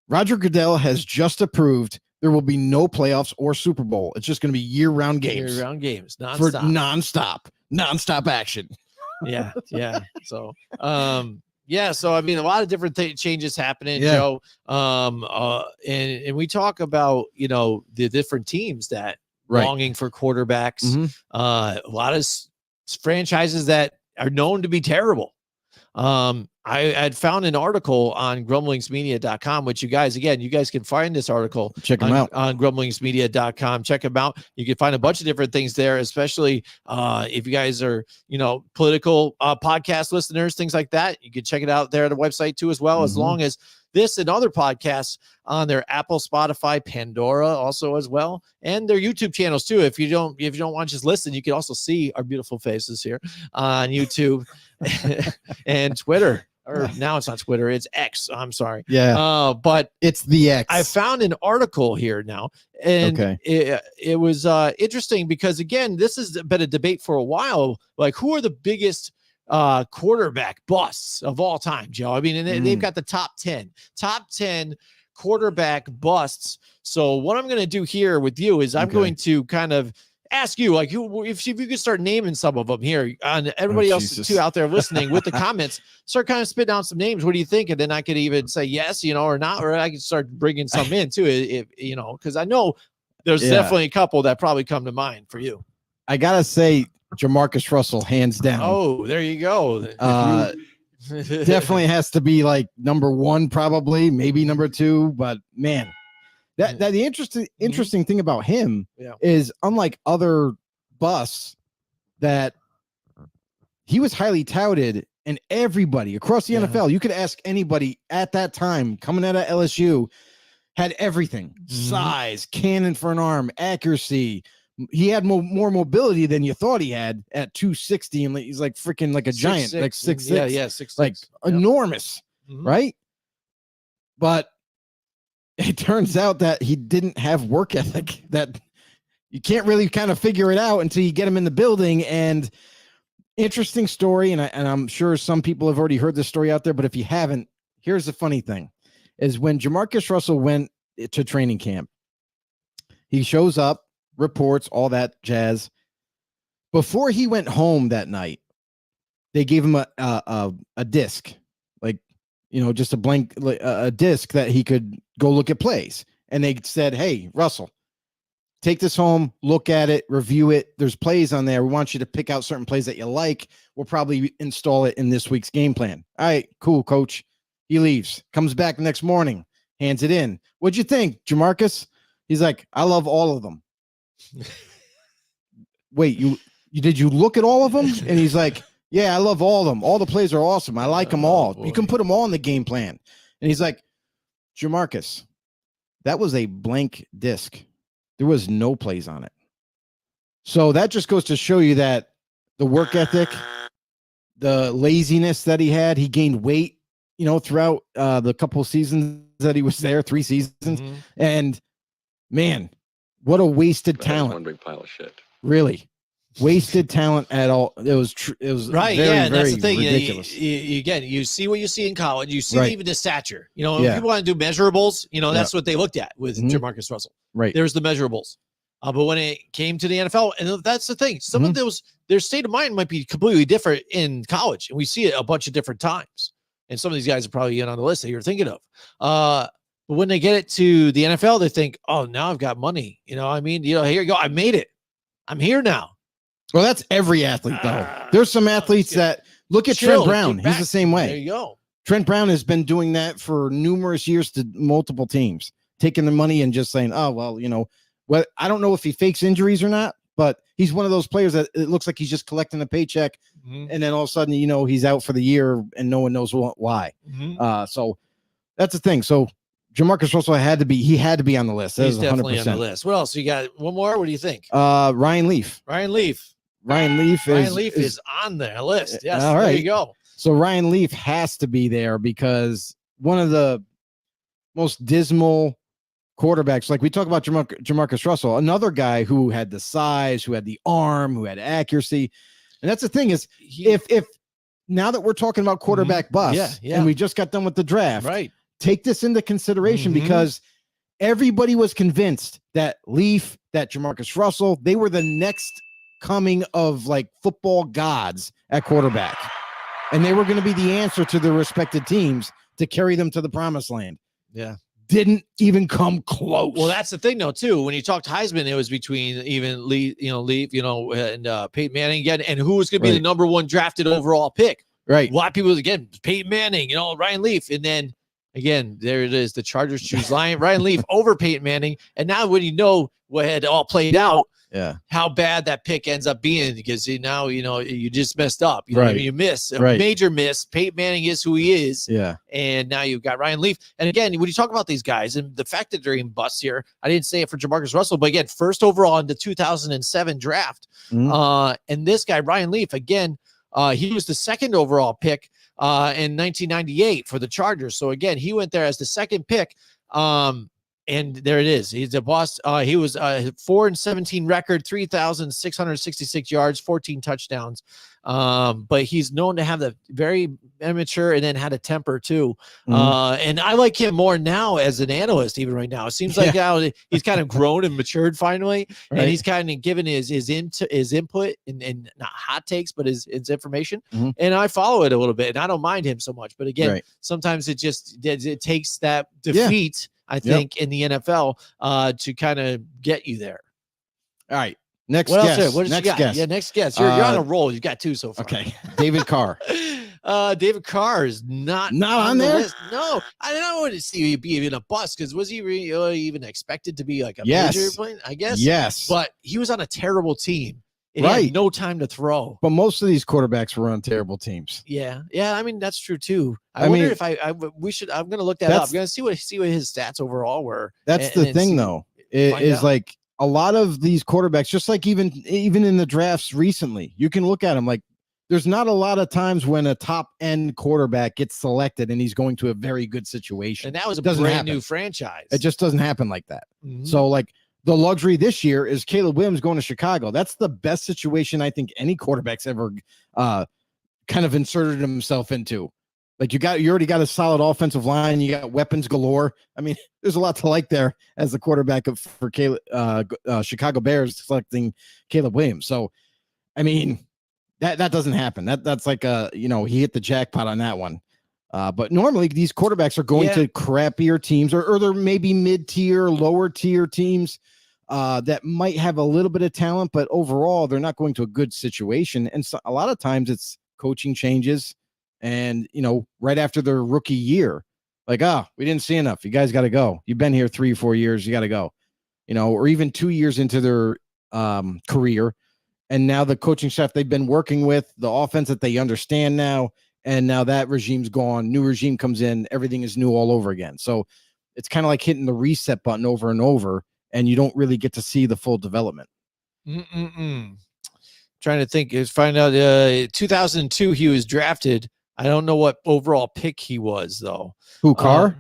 Roger Goodell has just approved there will be no playoffs or Super Bowl. It's just going to be year-round games. Year-round games. Nonstop. For nonstop action. Yeah. So, so I mean, a lot of different changes happening, Joe. And we talk about the different teams that longing for quarterbacks. A lot of franchises that are known to be terrible. I had found an article on grumblingsmedia.com, which you guys can find this article. Check them out on grumblingsmedia.com. Check them out. You can find a bunch of different things there, especially if you guys are, political podcast listeners, things like that. You can check it out there at the website too, as well, as long as this and other podcasts on their Apple, Spotify, Pandora also as well, and their YouTube channels too. If you don't want to just listen, you can also see our beautiful faces here on YouTube and Twitter. Or now it's not Twitter, it's X. I'm sorry. Yeah. But it's the X. I found an article here now, and it was interesting because again, this has been a debate for a while. Like, who are the biggest quarterback busts of all time, Joe? I mean, and they've got the top 10 quarterback busts. So what I'm going to do here with you is I'm going to kind of ask you, like, if you could start naming some of them here, and everybody else too out there listening with the comments, start kind of spitting out some names. What do you think? And then I could even say yes, or not, or I could start bringing some in too, if because I know there's definitely a couple that probably come to mind for you. I gotta say, Jamarcus Russell, hands down. Oh, there you go. Definitely has to be like number 1, probably, maybe number 2, but man. The interesting thing about him is, unlike other busts, that he was highly touted, and everybody across the NFL, you could ask anybody at that time coming out of LSU, had everything: size, cannon for an arm, accuracy. He had more mobility than you thought he had at 260, and he's like freaking like a giant, like 6'6". Yeah, 6'6", like enormous, right? But it turns out that he didn't have work ethic, that you can't really kind of figure it out until you get him in the building. And interesting story. And I'm sure some people have already heard this story out there, but if you haven't, here's the funny thing is when Jamarcus Russell went to training camp, he shows up, reports, all that jazz. Before he went home that night, they gave him a disc, like, just a blank a disc that he could go look at plays. And they said, hey, Russell, take this home, look at it, review it. There's plays on there. We want you to pick out certain plays that you like. We'll probably install it in this week's game plan. All right, cool, coach. He leaves, comes back the next morning, hands it in. What'd you think, Jamarcus? He's like, I love all of them. Wait, did you look at all of them? And he's like, yeah, I love all of them. All the plays are awesome. I like them all. You can put them all in the game plan. And he's like, Jamarcus, that was a blank disc. There was no plays on it. So that just goes to show you that the work ethic, the laziness that he had, he gained weight, throughout the couple of seasons that he was there, 3 seasons. And man, what a wasted talent. One big pile of shit. Really. Wasted talent at all. It was right. Very, that's the thing. Ridiculous. You see what you see in college. You see even the stature. If people want to do measurables, that's what they looked at with Jamarcus Russell. Right. There's the measurables. But when it came to the NFL, and that's the thing, some of those, their state of mind might be completely different in college, and we see it a bunch of different times. And some of these guys are probably in on the list that you're thinking of. But when they get it to the NFL, they think, oh, now I've got money. Here you go. I made it. I'm here now. Well, that's every athlete, though. There's some athletes that look at Trent Brown. He's the same way. There you go. Trent Brown has been doing that for numerous years to multiple teams, taking the money and just saying, oh, well, I don't know if he fakes injuries or not, but he's one of those players that it looks like he's just collecting a paycheck. And then all of a sudden, he's out for the year and no one knows why. So that's the thing. So Jamarcus Russell had to be on the list. That He's is definitely 100%. on the list. What else? You got one more? What do you think? Ryan Leaf. Ryan Leaf. Ryan Leaf is on the list. Yes. All right. There you go. So Ryan Leaf has to be there because one of the most dismal quarterbacks, like we talk about Jamarcus Russell, another guy who had the size, who had the arm, who had accuracy. And that's the thing is, if now that we're talking about quarterback bust, and we just got done with the draft, right? Take this into consideration because everybody was convinced that Leaf, that Jamarcus Russell, they were the next coming of like football gods at quarterback. And they were going to be the answer to their respected teams to carry them to the promised land. Yeah. Didn't even come close. Well, that's the thing, though, too. When you talked Heisman, it was between even Leaf, and Peyton Manning again, and who was going to be the number one drafted overall pick. Right. A lot of people, again, Peyton Manning, Ryan Leaf. And then, again, there it is. The Chargers choose Ryan Leaf over Peyton Manning. And now when you know what had all played out, how bad that pick ends up being, because now you just messed up. You miss a major miss. Peyton Manning is who he is. Yeah. And now you've got Ryan Leaf. And again, when you talk about these guys and the fact that they're in busts here, I didn't say it for Jamarcus Russell, but again, first overall in the 2007 draft. And this guy, Ryan Leaf, again, he was the second overall pick in 1998 for the Chargers. So again, he went there as the second pick. And there it is. He's a boss. He was 4-17 record, 3,666 yards, 14 touchdowns. But he's known to have the very immature and then had a temper too. And I like him more now as an analyst, even right now. It seems like now he's kind of grown and matured finally, and he's kind of given his input and not hot takes, but his information. And I follow it a little bit, and I don't mind him so much. But again, sometimes it takes that defeat. I think in the NFL to kind of get you there. All right. Next guest. What next you got? guest. Yeah, next guest. You're on a roll. You got two so far. Okay. David Carr. David Carr is not on there. List. No, I don't want to see him be even a bust, because was he even expected to be like a major player? I guess. Yes. But he was on a terrible team. He had no time to throw. But most of these quarterbacks were on terrible teams. Yeah. I mean, that's true too. I wonder if we should. I'm going to look that up. I'm going to see what his stats overall were. That's the thing, though. Is like a lot of these quarterbacks, just like even in the drafts recently, you can look at them like there's not a lot of times when a top end quarterback gets selected and he's going to a very good situation. And that was a brand new franchise. It just doesn't happen like that. So like, the luxury this year is Caleb Williams going to Chicago. That's the best situation I think any quarterback's ever kind of inserted himself into. Like you already got a solid offensive line. You got weapons galore. I mean, there's a lot to like there as the quarterback for Chicago Bears selecting Caleb Williams. So, I mean, that doesn't happen. That's like he hit the jackpot on that one. But normally these quarterbacks are going to crappier teams or they're maybe mid-tier, lower tier teams that might have a little bit of talent, but overall they're not going to a good situation. And so a lot of times it's coaching changes and, right after their rookie year, like, we didn't see enough. You guys got to go. You've been here 3 or 4 years. You got to go, or even 2 years into their career. And now the coaching staff they've been working with, the offense that they understand now, and now that regime's gone, new regime comes in, everything is new all over again. So it's kind of like hitting the reset button over and over, and you don't really get to see the full development. Trying to think, find out 2002 he was drafted. I don't know what overall pick he was though. Who, Carr?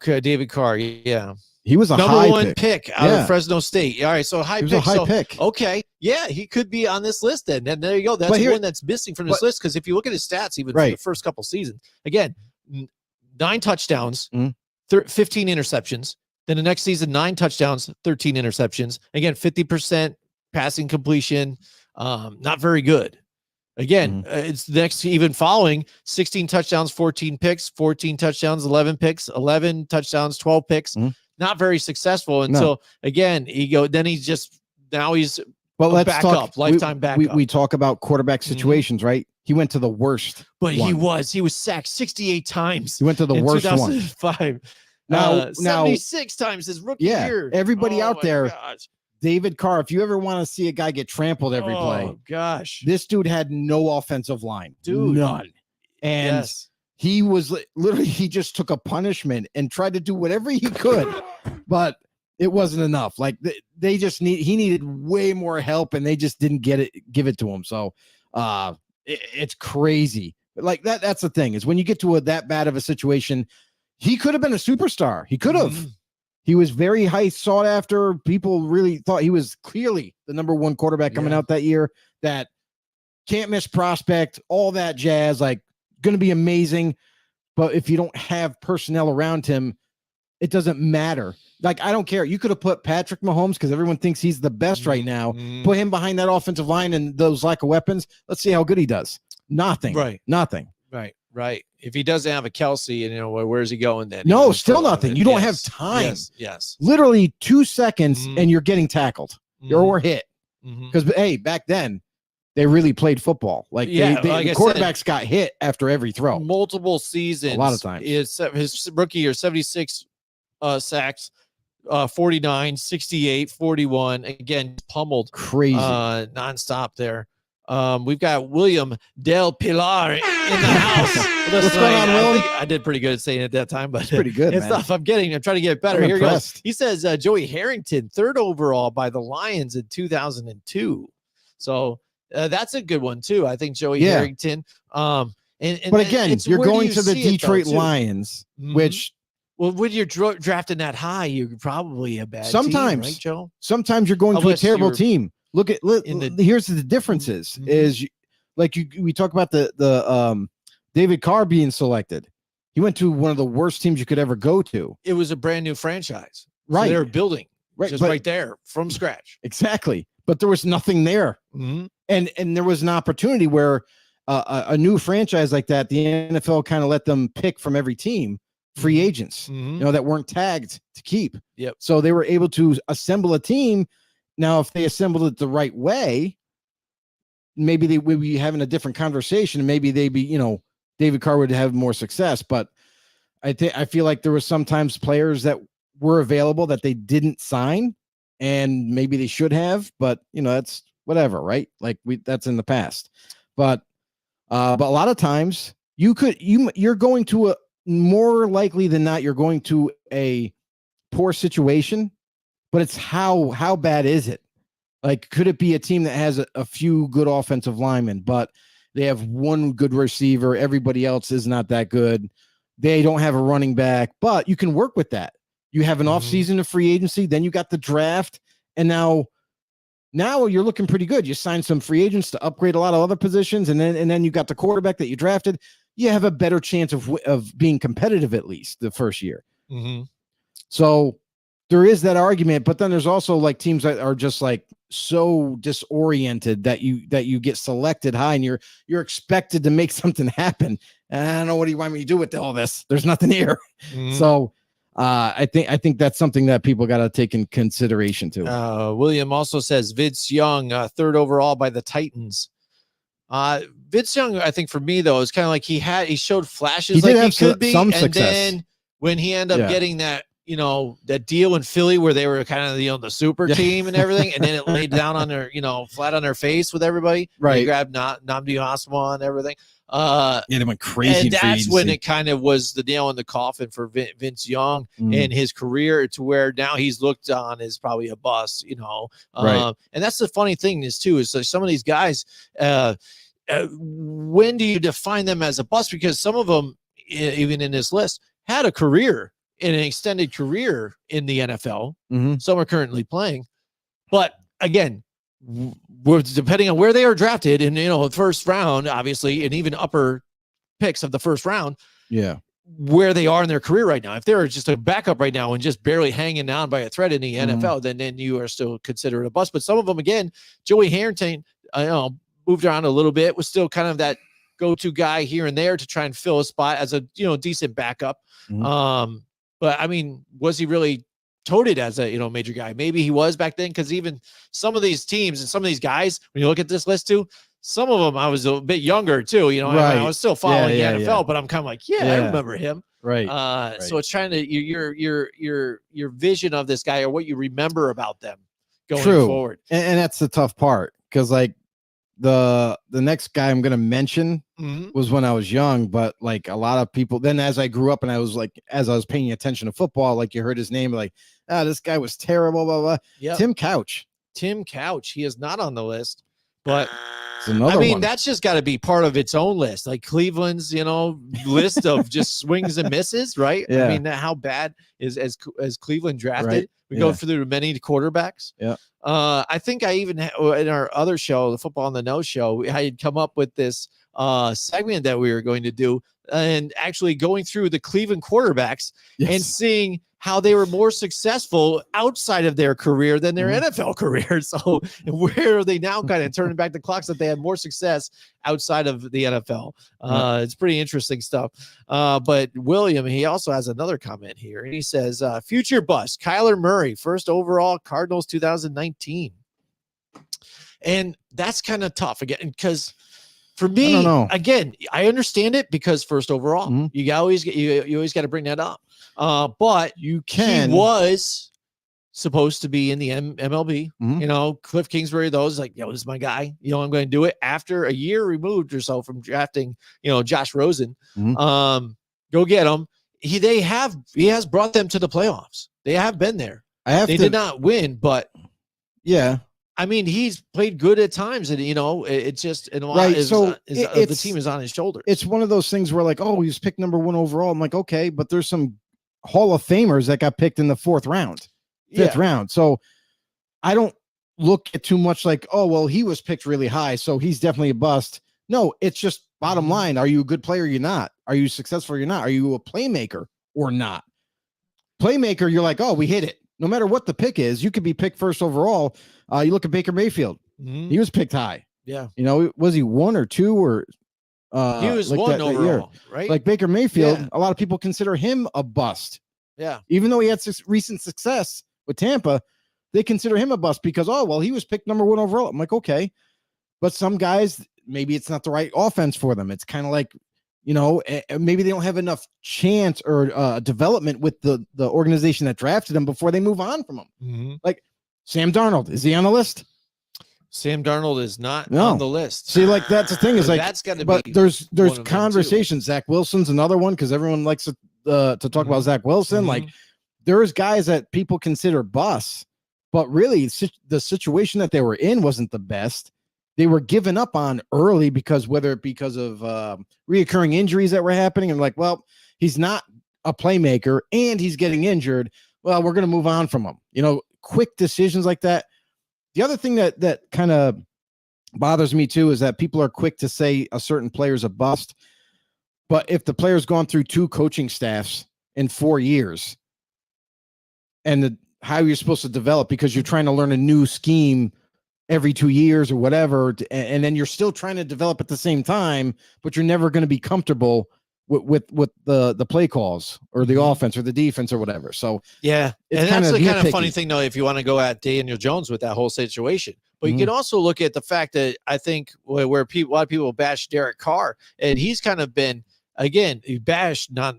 David Carr. Yeah. He was a number high one pick out of Fresno State. All right, so he was a high pick. Okay, yeah, he could be on this list then. And there you go. That's one that's missing from this list, because if you look at his stats, even for the first couple seasons, again, 9 touchdowns, 15 interceptions. Then the next season, 9 touchdowns, 13 interceptions. Again, 50% passing completion. Not very good. Again, it's next even following 16 touchdowns, 14 picks, 14 touchdowns, 11 picks, 11 touchdowns, 12 picks. Not very successful until again he's lifetime backup. We talk about quarterback situations, right? He went to the worst, but he was sacked 68 times. He went to the worst 2005. One. Now 76 times his rookie year. Everybody out there, gosh. David Carr. If you ever want to see a guy get trampled every play, gosh, this dude had no offensive line, dude, none, and. he was literally, he just took a punishment and tried to do whatever he could, but it wasn't enough. Like he needed way more help, and they just didn't give it to him. So it's crazy. Like that's the thing, is when you get to that bad of a situation, he could have been a superstar. He could have. He was very high sought after. People really thought he was clearly the number one quarterback coming out that year. That can't miss prospect, all that jazz, like going to be amazing. But if you don't have personnel around him, it doesn't matter. Like, I don't care. You could have put Patrick Mahomes, because everyone thinks he's the best right now. Put him behind that offensive line and those lack of weapons. Let's see how good he does. Nothing. Right. Nothing. Right. If he doesn't have a Kelsey, where's he going then? No, still nothing. You don't have time. Yes. Literally 2 seconds and you're getting tackled or hit. Because, hey, back then, they really played football. Like, the quarterbacks got hit after every throw. Multiple seasons. A lot of times. His rookie year, 76 sacks, 49, 68, 41. Again, pummeled. Crazy. Nonstop there. We've got William Del Pilar in the house. What's going on, Will? I did pretty good at saying it that time, but pretty good, it's man. stuff I'm trying to get better. I'm Here impressed. he goes. He says Joey Harrington, 3rd overall by the Lions in 2002. So that's a good one too. I think Joey Harrington. But again, you're going to the Detroit Lions, which, well, when you're drafting that high, you're probably a bad sometimes, team, right, Joe? Sometimes you're going to a terrible team. Here's the differences. We talk about the David Carr being selected. He went to one of the worst teams you could ever go to. It was a brand new franchise. Right. So they were building right there from scratch. Exactly. But there was nothing there. And there was an opportunity where a new franchise like that, the NFL kind of let them pick from every team free agents, that weren't tagged to keep. Yep. So they were able to assemble a team. Now, if they assembled it the right way, maybe they would be having a different conversation. Maybe David Carr would have more success. But I feel like there was sometimes players that were available that they didn't sign, and maybe they should have. But that's whatever, right? Like that's in the past. But a lot of times you're going to a more likely than not, you're going to a poor situation. But it's how bad is it? Like, could it be a team that has a few good offensive linemen, but they have one good receiver, everybody else is not that good, they don't have a running back, but you can work with that. You have an offseason of free agency, then you got the draft, and now you're looking pretty good. You signed some free agents to upgrade a lot of other positions, and then you got the quarterback that you drafted. You have a better chance of being competitive, at least the first year. So there is that argument, but then there's also like teams that are just like so disoriented that you get selected high and you're expected to make something happen. And I don't know, what do you want me to do with all this? There's nothing here. So I think that's something that people got to take in consideration too. William also says Vince Young, 3rd overall by the Titans. Vince Young, I think for me though, is kind of like he showed flashes like he could be, some and success. then when he ended up getting that, that deal in Philly where they were kind of the super team and everything, and then it laid down on their, flat on their face with everybody. Right. They grabbed Nnamdi Asomugha and everything. They went crazy. And that's when it kind of was the nail in the coffin for Vince Young and his career, to where now he's looked on as probably a bust, Right. And that's the funny thing is like some of these guys, when do you define them as a bust? Because some of them, even in this list, had a career, an extended career in the NFL. Some are currently playing, but again, depending on where they are drafted in, the first round, obviously, and even upper picks of the first round, where they are in their career right now. If they're just a backup right now and just barely hanging on by a thread in the NFL, then you are still considered a bust. But some of them, again, Joey Harrington, moved around a little bit, was still kind of that go-to guy here and there to try and fill a spot as a decent backup. But I mean, was he really touted as a major guy? Maybe he was back then, because even some of these teams and some of these guys, when you look at this list too, some of them I was a bit younger too. I was still following the NFL, but I'm kind of like, I remember him. Right. So it's trying to your vision of this guy, or what you remember about them going forward. And that's the tough part, because like the next guy I'm gonna mention was when I was young, but like a lot of people. Then as I grew up and I was like, as I was paying attention to football, like you heard his name, like, this guy was terrible, blah blah. Yeah, Tim Couch. Tim Couch. He is not on the list, but It's another I mean, one. that's just got to be part of its own list, like Cleveland's, list of just swings and misses, right? Yeah. I mean, how bad is as Cleveland drafted? Right. We go through many quarterbacks. Yeah. I think I even in our other show, the Football on the Nose show, I had come up with this segment that we were going to do, and actually going through the Cleveland quarterbacks and seeing how they were more successful outside of their career than their NFL career. So where are they now kind of turning back the clocks that they had more success outside of the NFL? It's pretty interesting stuff. But William, he also has another comment here. And he says, future bust, Kyler Murray, first overall, Cardinals 2019. And that's kind of tough again, because for me, again, I understand it because first overall, you always got to bring that up. But he was supposed to be in the MLB. Cliff Kingsbury, those like, this is my guy. I'm going to do it after a year removed or so from drafting, Josh Rosen. Go get him. He has brought them to the playoffs. They have been there. They did not win, but yeah. I mean, he's played good at times, and it's just a lot the team is on his shoulders. It's one of those things where like, he was picked number 1 overall. I'm like, okay, but there's some Hall of Famers that got picked in the 4th round, 5th round. So I don't look at too much like, he was picked really high, so he's definitely a bust. No, it's just bottom line. Are you a good player? You're not. Are you successful? You're not. Are you a playmaker or not? Playmaker, you're like, we hit it. No matter what the pick is, you could be picked first overall. You look at Baker Mayfield. He was picked high. Yeah. Was he 1 or 2 or he was like 1 overall, right? Like Baker Mayfield, a lot of people consider him a bust. Yeah. Even though he had recent success with Tampa, they consider him a bust because, he was picked number 1 overall. I'm like, okay. But some guys, maybe it's not the right offense for them. It's kind of like, maybe they don't have enough chance or development with the organization that drafted them before they move on from them. Like Sam Darnold, is he on the list? Sam Darnold is not on the list. See, like that's the thing is like that's got to be. But there's conversations. Zach Wilson's another one because everyone likes to talk about Zach Wilson. Like there's guys that people consider busts, but really the situation that they were in wasn't the best. They were given up on early because of reoccurring injuries that were happening. And like, he's not a playmaker and he's getting injured. Well, we're going to move on from him. Quick decisions like that. The other thing that kind of bothers me too is that people are quick to say a certain player's a bust. But if the player's gone through 2 coaching staffs in 4 years and how you're supposed to develop because you're trying to learn a new scheme every 2 years or whatever, and then you're still trying to develop at the same time, but you're never going to be comfortable with the play calls or the offense or the defense or whatever. So and that's the kind of funny thing though, if you want to go at Daniel Jones with that whole situation. But you can also look at the fact that I think where a lot of people bash Derek Carr, and he's kind of been, again, he bashed not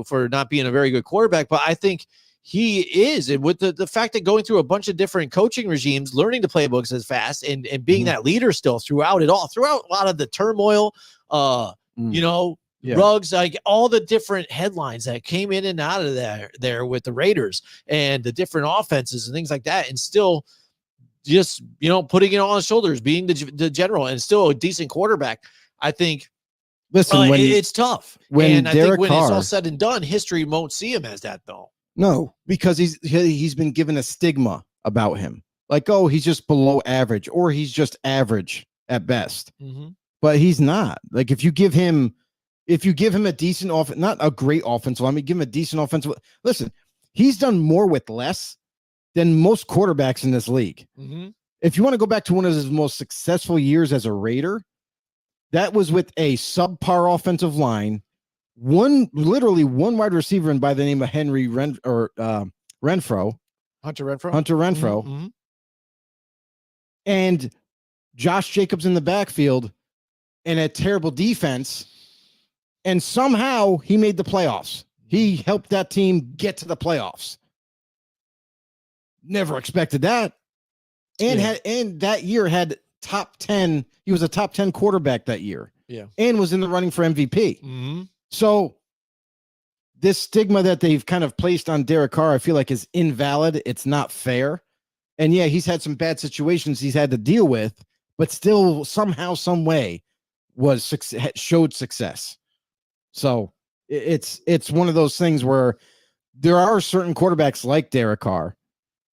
for not being a very good quarterback, but I think he is, and with the fact that going through a bunch of different coaching regimes, learning the playbooks as fast, and being that leader still throughout a lot of the turmoil, Ruggs, like all the different headlines that came in and out of there with the Raiders and the different offenses and things like that, and still just putting it on his shoulders, being the general, and still a decent quarterbback. I think. Listen, it's tough. When I think when Carr, it's all said and done, history won't see him as that though. No, because he's been given a stigma about him, like he's just below average or he's just average at best. But he's not. Like if you give him a decent offense, not a great offensive, give him a decent offensive. Listen, he's done more with less than most quarterbacks in this league. If you want to go back to one of his most successful years as a Raider, that was with a subpar offensive line, literally one wide receiver by the name of Hunter Renfro, and Josh Jacobs in the backfield, and a terrible defense. And somehow he made the playoffs. He helped that team get to the playoffs. Never expected that. And that year had top 10. He was a top 10 quarterback that year. Yeah. And was in the running for MVP. Mm-hmm. So this stigma that they've kind of placed on Derek Carr, I feel like is invalid. It's not fair. And yeah, he's had some bad situations he's had to deal with, but still somehow, some way showed success. So it's one of those things where there are certain quarterbacks like Derek Carr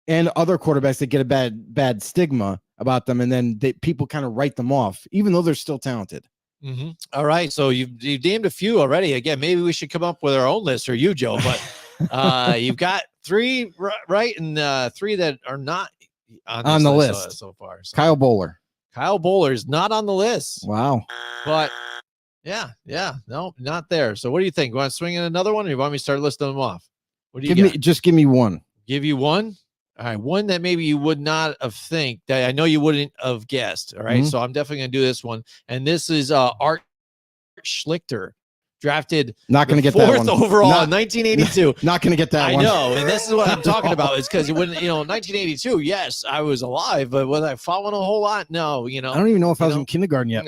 and other quarterbacks that get a bad stigma about them, and then people kind of write them off, even though they're still talented. Mm-hmm. All right, so you've named a few already. Again, maybe we should come up with our own list, or you, Joe. But you've got 3 right, and 3 that are not on the list so far. So. Kyle Bowler is not on the list. Wow. But yeah, no, not there. So what do you think? You want to swing in another one, or you want me to start listing them off? What do you got? Just give me one. Give you one. All right, one that maybe you would not have that I know you wouldn't have guessed. All right, so I'm definitely going to do this one, and this is Art Schlichter, drafted not going to get 4th that one. overall in 1982. Not going to get that one. I know, and this is what I'm talking about. Is because when 1982, yes, I was alive, but was I following a whole lot? No, I don't even know if I was in kindergarten yet.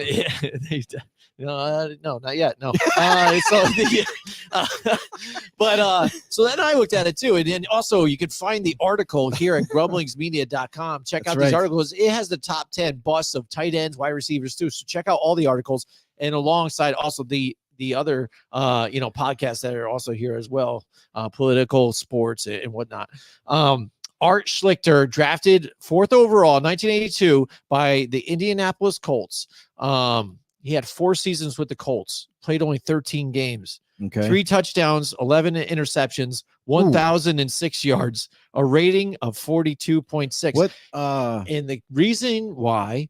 Yeah, no, not yet. No. So then I looked at it too. And then also you could find the article here at grumblingsmedia.com. Check out these articles. It has the top 10 busts of tight ends, wide receivers too. So check out all the articles, and alongside also the other podcasts that are also here as well, political, sports, and whatnot. Art Schlichter, drafted 4th overall in 1982 by the Indianapolis Colts. He had 4 seasons with the Colts, played only 13 games, 3 touchdowns, 11 interceptions, 1,006 yards, a rating of 42.6. What? And the reason why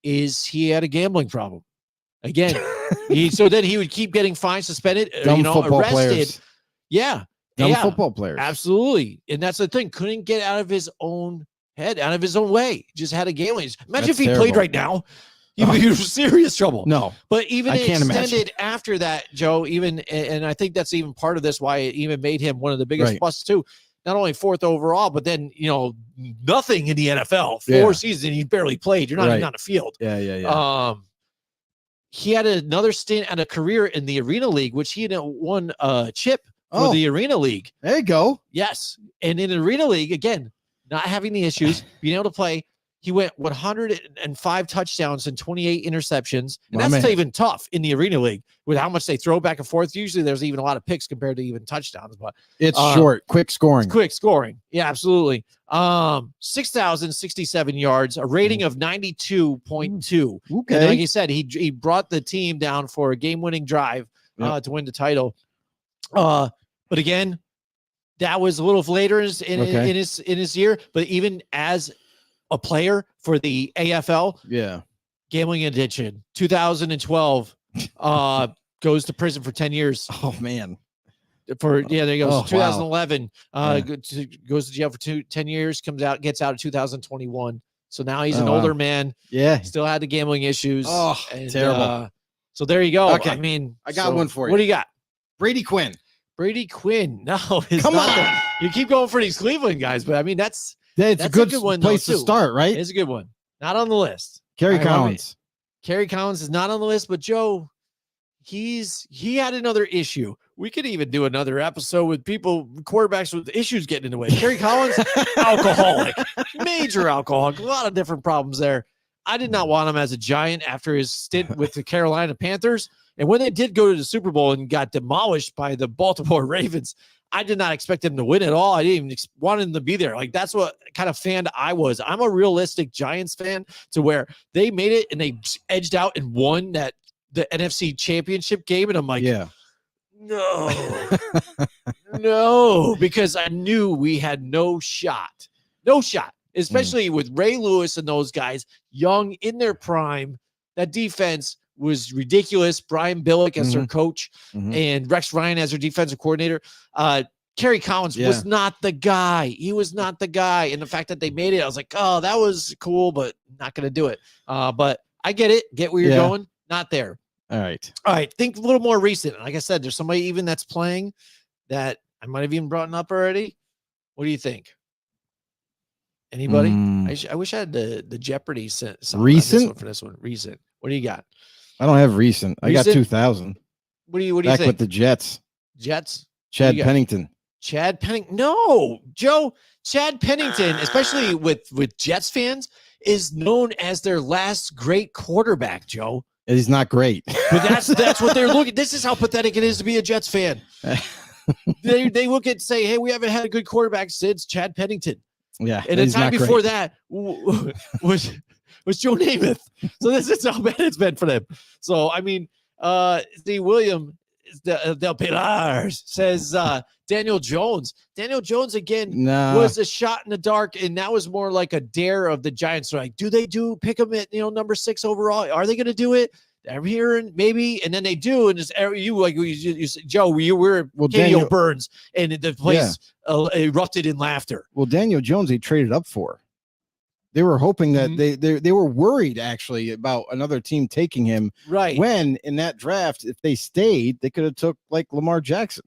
is he had a gambling problem. Again, so then he would keep getting fined, suspended, football arrested. Players. Yeah. Football players. Absolutely. And that's the thing. Couldn't get out of his own head, out of his own way. Just had a gambling. Imagine if he played right now. You'd be in serious trouble. No, but even I can't extended imagine. After that, Joe, and I think that's even part of this, why it even made him one of the biggest busts too. Not only 4th overall, but then, nothing in the NFL, 4 seasons, and he barely played. You're not even on the field. Yeah. He had another stint at a career in the Arena League, which he had won a chip for the Arena League. There you go. Yes. And in the Arena League, again, not having the issues, being able to play, he went 105 touchdowns and 28 interceptions. And that's not even tough in the Arena League with how much they throw back and forth. Usually there's even a lot of picks compared to even touchdowns, but it's short, quick scoring. Yeah, absolutely. 6,067 yards, a rating of 92.2. Okay. And like you said, he brought the team down for a game-winning drive to win the title. But again, that was a little later in his year, but even as a player for the AFL, gambling addiction, 2012, goes to prison for 10 years. Oh man. There he goes. 2011, goes to jail for 10 years, gets out in 2021. So now he's an older man. Yeah. Still had the gambling issues. Oh, terrible. So there you go. Okay. I mean, I got one for you. What do you got? Brady Quinn. No, come on. You keep going for these Cleveland guys, but I mean, that's a good one place to start, right? It's a good one. Not on the list. Kerry Collins. Kerry Collins is not on the list, but Joe, he had another issue. We could even do another episode with quarterbacks with issues getting in the way. Kerry Collins, alcoholic, major alcoholic, a lot of different problems there. I did not want him as a Giant after his stint with the Carolina Panthers. And when they did go to the Super Bowl and got demolished by the Baltimore Ravens, I did not expect him to win at all. I didn't even want him to be there. Like, that's what kind of fan I was. I'm a realistic Giants fan, to where they made it and they edged out and won the NFC Championship game. And I'm like, no, because I knew we had no shot, especially with Ray Lewis and those guys young in their prime. That defense was ridiculous. Brian Billick as their coach and Rex Ryan as their defensive coordinator. Kerry Collins was not the guy. He was not the guy. And the fact that they made it, I was like, oh, that was cool, but not going to do it. But I get it. Get where you're going. Not there. All right. Think a little more recent. Like I said, there's somebody even that's playing that I might have even brought up already. What do you think? Anybody? Mm, I wish I had the Jeopardy song recent? for this one. Recent. What do you got? I don't have recent. I got Recent? 2000 What do you back think? with the Jets. Jets? What do Chad you got? Pennington. Chad Pennington. No, Joe. Chad Pennington, especially with Jets fans, is known as their last great quarterback, Joe. He's not great. But that's what they're looking. This is how pathetic it is to be a Jets fan. They look at say, hey, we haven't had a good quarterback since Chad Pennington. Yeah. And the time before that was Joe Namath. So this is how bad it's been for them. So I mean, the William Del Pilars says Daniel Jones. Daniel Jones again was a shot in the dark, and that was more like a dare of the Giants. So like, do they pick him at number 6 overall? Are they going to do it? I'm hearing maybe, and then they do, and just you Joe, you were Daniel Burns, and the place erupted in laughter. Well, Daniel Jones, they traded up for. They were hoping that they were worried actually about another team taking him. Right. When in that draft, if they stayed, they could have took like Lamar Jackson.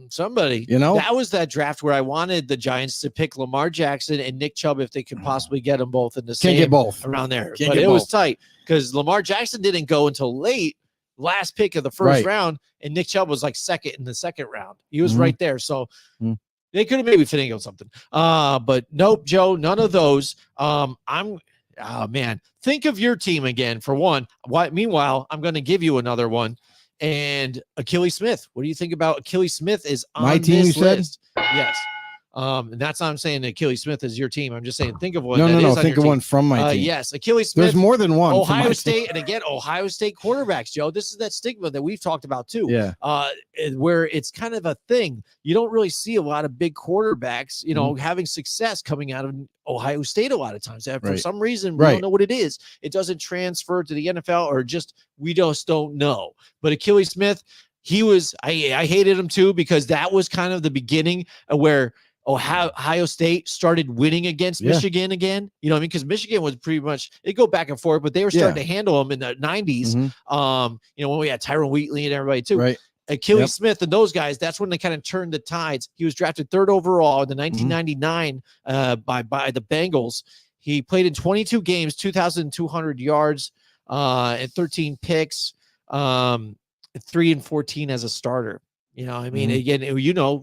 Somebody, that was that draft where I wanted the Giants to pick Lamar Jackson and Nick Chubb if they could possibly get them both in the same. Can't get both around there, but it was tight because Lamar Jackson didn't go until last pick of the first round, and Nick Chubb was like second in the second round. He was right there, so they could have maybe finagled something. But nope, Joe, none of those. Man, think of your team again for one. Meanwhile, I'm going to give you another one. And Achilles Smith. What do you think about Achilles Smith is on my team, this list? Yes. And that's not I'm saying that Achilles Smith is your team. I'm just saying think of one. No. Think of one from my team. Yes, Achilles Smith. There's more than one. Ohio State, and again, Ohio State quarterbacks, Joe. This is that stigma that we've talked about too. Yeah. Where it's kind of a thing. You don't really see a lot of big quarterbacks, having success coming out of Ohio State a lot of times. And for some reason, we don't know what it is. It doesn't transfer to the NFL, or just we just don't know. But Achilles Smith, he was. I hated him too because that was kind of the beginning of where Ohio State started winning against Michigan again. You know what I mean? Because Michigan was pretty much, it go back and forth, but they were starting to handle them in the 90s. When we had Tyrone Wheatley and everybody too. Right. Achilles Smith and those guys, that's when they kind of turned the tides. He was drafted 3rd overall in the 1999 by the Bengals. He played in 22 games, 2,200 yards, and 13 picks, 3-14 as a starter. Again,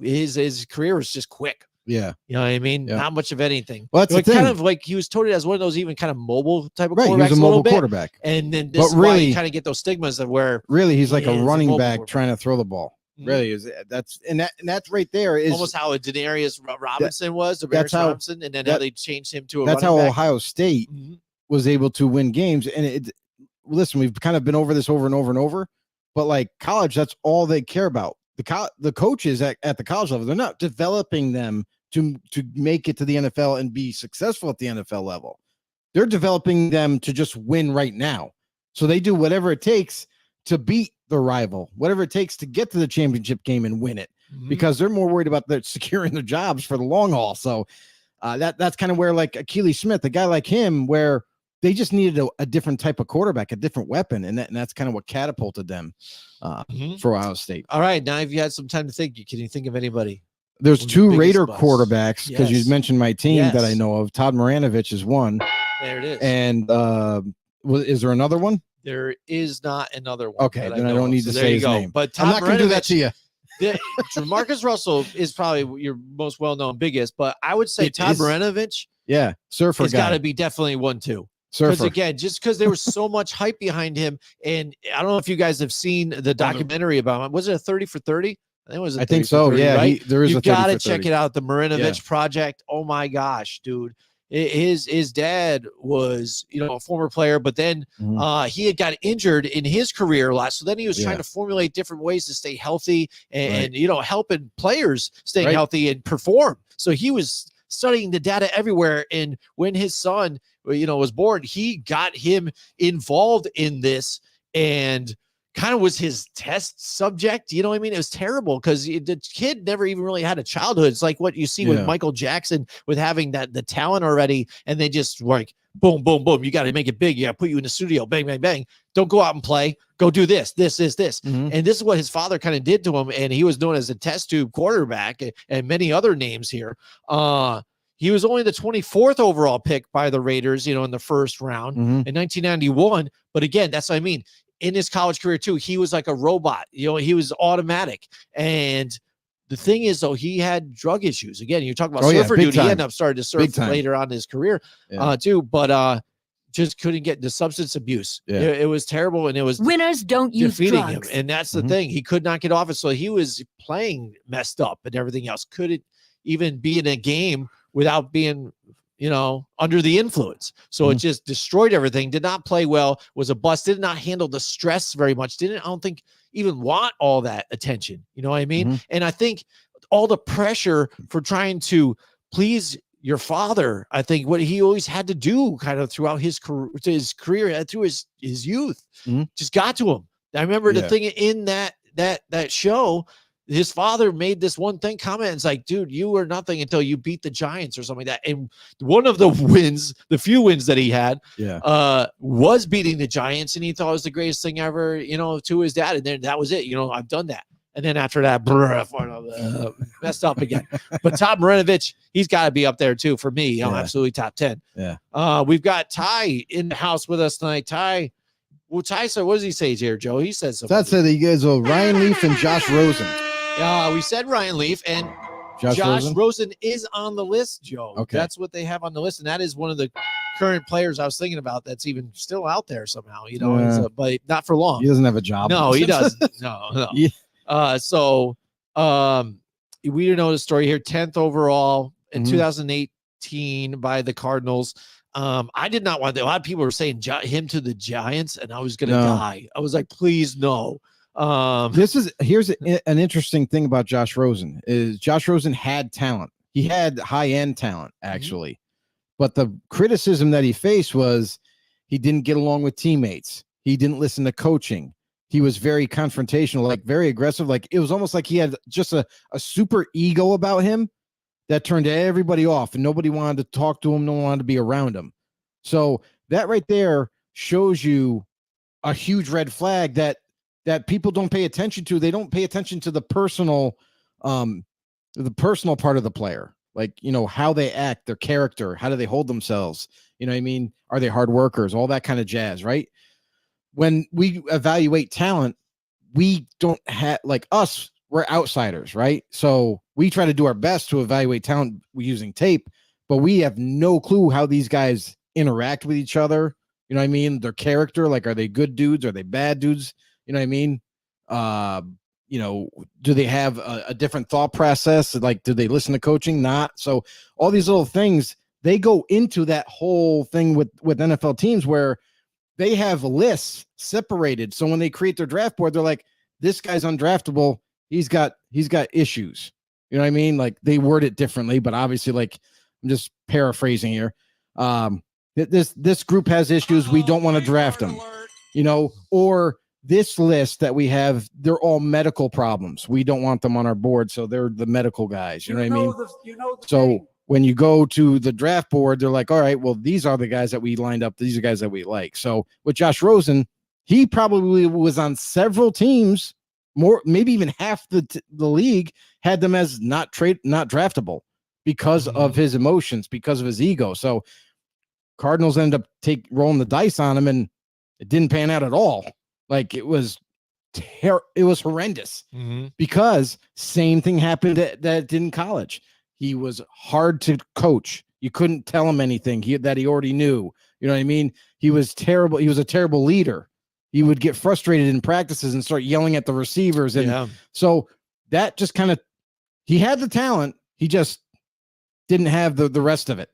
his career was just quick. Yeah. You know what I mean? Yeah. Not much of anything. Well, that's kind of like he was touted as one of those even kind of mobile type of quarterbacks. He was a mobile quarterback. And then this is why you kind of get those stigmas of where really he's like a running back trying to throw the ball. Really is that's right there is almost how a Denarius Robinson was, Robinson, and then how they changed him to a that's running how back. Ohio State was able to win games. And listen, we've kind of been over this over and over and over, but like college, that's all they care about. The coaches at the college level, they're not developing them to make it to the NFL and be successful at the NFL level. They're developing them to just win right now. So they do whatever it takes to beat the rival, whatever it takes to get to the championship game and win it, because they're more worried about securing their jobs for the long haul. So that's kind of where like Achilles Smith, a guy like him, where they just needed a different type of quarterback, a different weapon. And that's kind of what catapulted them for Ohio State. All right. Now, if you had some time to think, can you think of anybody? There's 2 Raider quarterbacks, because you mentioned my team that I know of. Todd Maranovich is one. There it is. And is there another one? There is not another one. Okay, then I don't need to say his name. But I'm not going to do that to you. Marcus Russell is probably your most well-known biggest, but I would say Todd Maranovich. Yeah, surfer guy. It's got to be definitely 1-2. Because again, just because there was so much hype behind him, and I don't know if you guys have seen the documentary about him. Was it a 30 for 30? I think it was. I think so. 30, yeah, right? There is. You got to check it out. The Marinovich Project. Oh my gosh, dude! His dad was a former player, but then he had got injured in his career a lot. So then he was trying to formulate different ways to stay healthy and helping players stay healthy and perform. So he was studying the data everywhere. And when his son, was born, he got him involved in this and kind of was his test subject. You know what I mean? It was terrible because the kid never even really had a childhood. It's like what you see with Michael Jackson with having the talent already. And they just like, boom, boom, boom. You got to make it big. You got to put you in the studio. Bang, bang, bang. Don't go out and play. Go do this. And this is what his father kind of did to him. And he was known as a test tube quarterback and many other names here. he was only the 24th overall pick by the Raiders, in the first round in 1991. But again, that's what I mean. In his college career too, he was like a robot. He was automatic. And the thing is, though, he had drug issues. Again, you talk about surfer dude. He ended up starting to surf later on in his career too. But just couldn't get into substance abuse. It was terrible, and it was winners don't use drugs. Him. And that's the thing. He could not get off it. So he was playing messed up and everything else. Couldn't even be in a game without being, under the influence. So it just destroyed everything. Did not play well. Was a bust. Did not handle the stress very much. I don't think, even want all that attention. You know what I mean? And I think all the pressure for trying to please your father, I think what he always had to do kind of throughout his career, through his youth, just got to him. I remember the thing in that show, his father made this one thing comment. And it's like, dude, you were nothing until you beat the Giants or something like that. And one of the wins, the few wins that he had, was beating the Giants. And he thought it was the greatest thing ever, to his dad. And then that was it. I've done that. And then after that, messed up again. But Tom Marinovich, he's got to be up there too for me. Absolutely top 10. We've got Ty in the house with us tonight. Ty, so what does he say here, Joe? He says something. That's it. He goes, Ryan Leaf and Josh Rosen. We said Ryan Leaf, and Josh Rosen is on the list, Joe. Okay. That's what they have on the list, and that is one of the current players I was thinking about that's even still out there somehow, but not for long. He doesn't have a job. No, he doesn't. No. So we didn't know the story here. 10th overall in 2018 by the Cardinals. I did not want to. A lot of people were saying him to the Giants, and I was gonna die. I was like, please no. Here's an interesting thing about Josh Rosen is Josh Rosen had talent. He had high-end talent, actually. But the criticism that he faced was he didn't get along with teammates. He didn't listen to coaching. He was very confrontational, like very aggressive. Like it was almost like he had just a super ego about him that turned everybody off, and nobody wanted to talk to him. No one wanted to be around him. So that right there shows you a huge red flag that people don't pay attention to. They don't pay attention to the personal part of the player, like, how they act, their character, how do they hold themselves? You know what I mean? Are they hard workers? All that kind of jazz, right? When we evaluate talent, we don't have, like us, we're outsiders, right? So we try to do our best to evaluate talent using tape, but we have no clue how these guys interact with each other. You know what I mean? Their character, like, are they good dudes? Are they bad dudes? You know what I mean? Do they have a different thought process? Like, do they listen to coaching? Not. So all these little things, they go into that whole thing with NFL teams where they have lists separated. So when they create their draft board, they're like, this guy's undraftable. He's got issues. You know what I mean? Like, they word it differently, but obviously, like, I'm just paraphrasing here. This group has issues. We don't want to draft them, or this list that we have, they're all medical problems. We don't want them on our board. So they're the medical guys. You know what I mean? So when you go to the draft board, they're like, all right, well, these are the guys that we lined up. These are guys that we like. So with Josh Rosen, he probably was on several teams, more, maybe even half the league had them as not draftable because of his emotions, because of his ego. So Cardinals end up rolling the dice on him, and it didn't pan out at all. Like, it was horrendous because same thing happened that did in college. He was hard to coach. You couldn't tell him anything that he already knew. You know what I mean? He was terrible. He was a terrible leader. He would get frustrated in practices and start yelling at the receivers. And so that just kind of, he had the talent. He just didn't have the rest of it.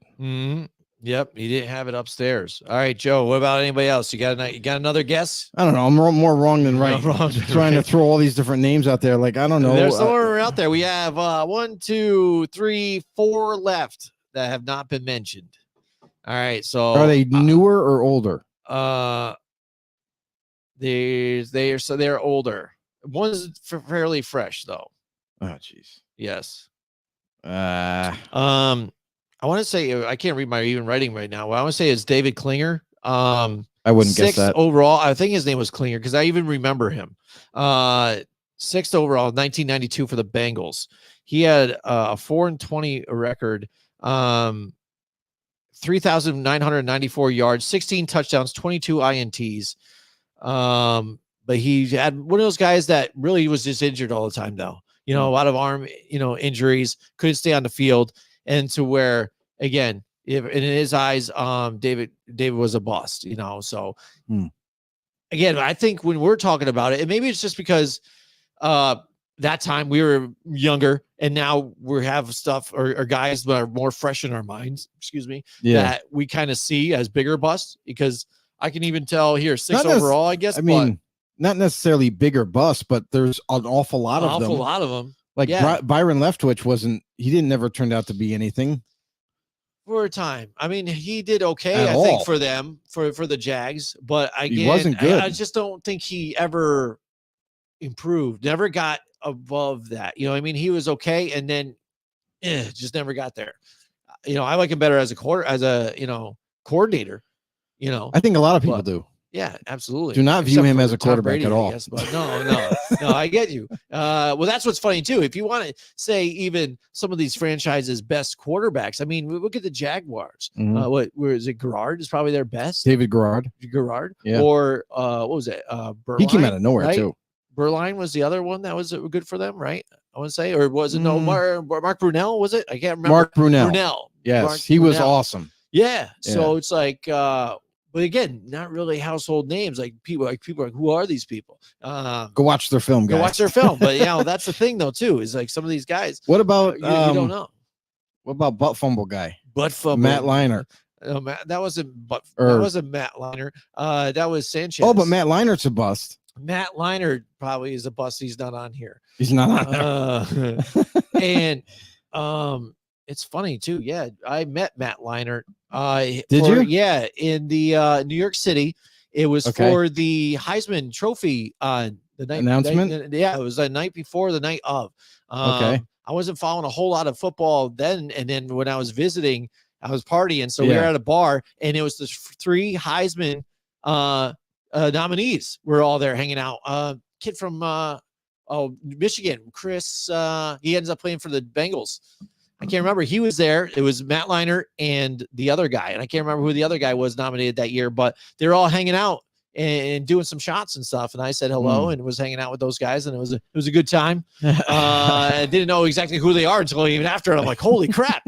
Yep, he didn't have it upstairs. All right, Joe, what about anybody else? You got another guess? I don't know. I'm more wrong than right. Trying to throw all these different names out there. Like, I don't know. There's more out there. We have 1, 2, 3, 4 left that have not been mentioned. All right, so are they newer or older? They're older. One's fairly fresh though. Oh, jeez. Yes. I want to say, I can't read my even writing right now. What I want to say is David Klinger. I wouldn't guess that. 6th overall. I think his name was Klinger because I even remember him. 6th overall, 1992 for the Bengals. He had a 4-20 record 3,994 yards, 16 touchdowns, 22 INTs. But he had one of those guys that really was just injured all the time, though. A lot of arm, injuries, couldn't stay on the field, and to where, again, if in his eyes, David was a bust, So again, I think when we're talking about it, and maybe it's just because that time we were younger, and now we have stuff or guys that are more fresh in our minds, that we kind of see as bigger busts, because I can even tell here 6 overall, I guess. Not necessarily bigger busts, but there's an awful lot of them. Like Byron Leftwich he didn't never turned out to be anything. For a time. I mean, he did okay, I think, for them, for the Jags, but again, he wasn't good. I just don't think he ever improved, never got above that. He was okay, and then just never got there. I like him better as a coordinator. I think a lot of people do. Yeah, absolutely. Do not view him as a quarterback at all. Guess, but no, I get you. Well, that's what's funny too. If you want to say even some of these franchises' best quarterbacks, I mean, look at the Jaguars. Where is it? Garrard is probably their best. David Garrard. Yeah. Or what was it? Berline, he came out of nowhere too. Berline was the other one that was good for them, right? I want to say, or was it Mark Brunell? Was it? I can't remember. Mark Brunell. Yes, he was awesome. Yeah. So it's like. But again, not really household names. Like people are like, who are these people? Go watch their film, guys. Go watch their film. But that's the thing though, too, is like some of these guys. What about you don't know? What about butt fumble guy? Butt fumble. Matt Leinart. That wasn't Matt Leinart. That was Sanchez. Oh, but Matt Leinert's a bust. Matt Leinart probably is a bust. He's not on here. He's not on there. And it's funny too. Yeah, I met Matt Leinart. Did you? Yeah, in the New York City. It was for the Heisman Trophy the night announcement. It was the night before, the night of. I wasn't following a whole lot of football then, and then when I was visiting, I was partying. So we were at a bar, and it was the 3 Heisman nominees were all there hanging out. Kid from Michigan, Chris. He ends up playing for the Bengals. I can't remember. He was there. It was Matt Leinart and the other guy. And I can't remember who the other guy was nominated that year, but they're all hanging out and doing some shots and stuff. And I said hello and was hanging out with those guys. And it was a good time. I didn't know exactly who they are until even after. I'm like, holy crap.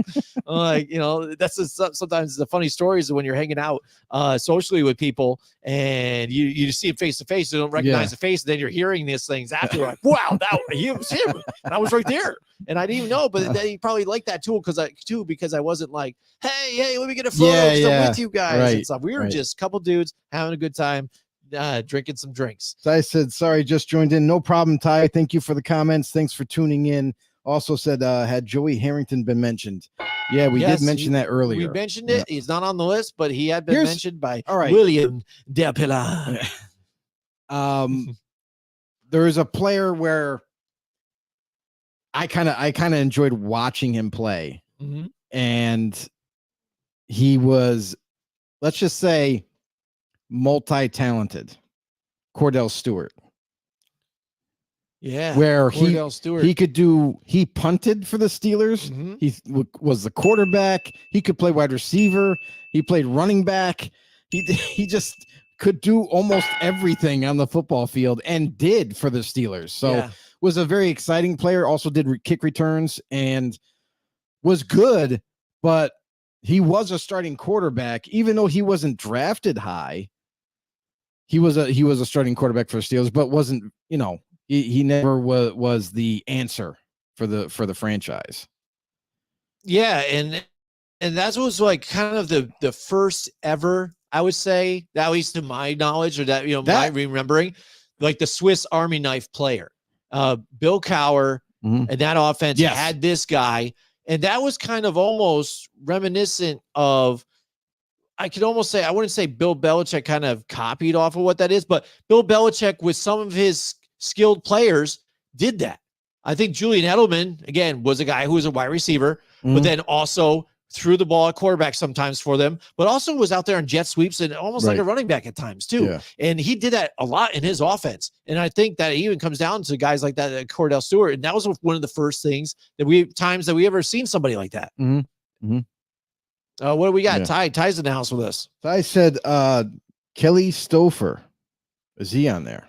That's sometimes the funny stories when you're hanging out socially with people and you see them face to face. You don't recognize the face. And then you're hearing these things after. Like, wow, he was him. And I was right there. And I didn't even know, but he probably liked that too because I wasn't like, hey, let me get a photo. I'm with you guys and stuff. We were just a couple dudes having a good time, drinking some drinks. So I said, sorry, just joined in. No problem, Ty. Thank you for the comments. Thanks for tuning in. Also said, had Joey Harrington been mentioned? Yeah, we did mention that earlier. We mentioned it. He's not on the list, but he had been mentioned by William Depila. There is a player where I kind of enjoyed watching him play, and he was, let's just say, multi-talented. Cordell Stewart. Yeah, where he punted for the Steelers. He was the quarterback. He could play wide receiver. He played running back. He just could do almost everything on the football field and did for the Steelers. So was a very exciting player. Also did kick returns and was good, but he was a starting quarterback, even though he wasn't drafted high. He was a starting quarterback for the Steelers, but wasn't, he never was the answer for the franchise. Yeah, and that was like kind of the first ever, I would say, at least to my knowledge, or that my remembering, like the Swiss Army knife player. Bill Cowher and that offense had this guy, and that was kind of almost reminiscent of, I could almost say, I wouldn't say Bill Belichick kind of copied off of what that is, but Bill Belichick with some of his skilled players did that. I think Julian Edelman, again, was a guy who was a wide receiver, but then also threw the ball at quarterback sometimes for them, but also was out there on jet sweeps and almost like a running back at times too. Yeah. And he did that a lot in his offense. And I think that it even comes down to guys like that, Cordell Stewart. And that was one of the first things that we ever seen somebody like that. Mhm. What do we got? Yeah. Ty's in the house with us. I said Kelly Stouffer. Is he on there?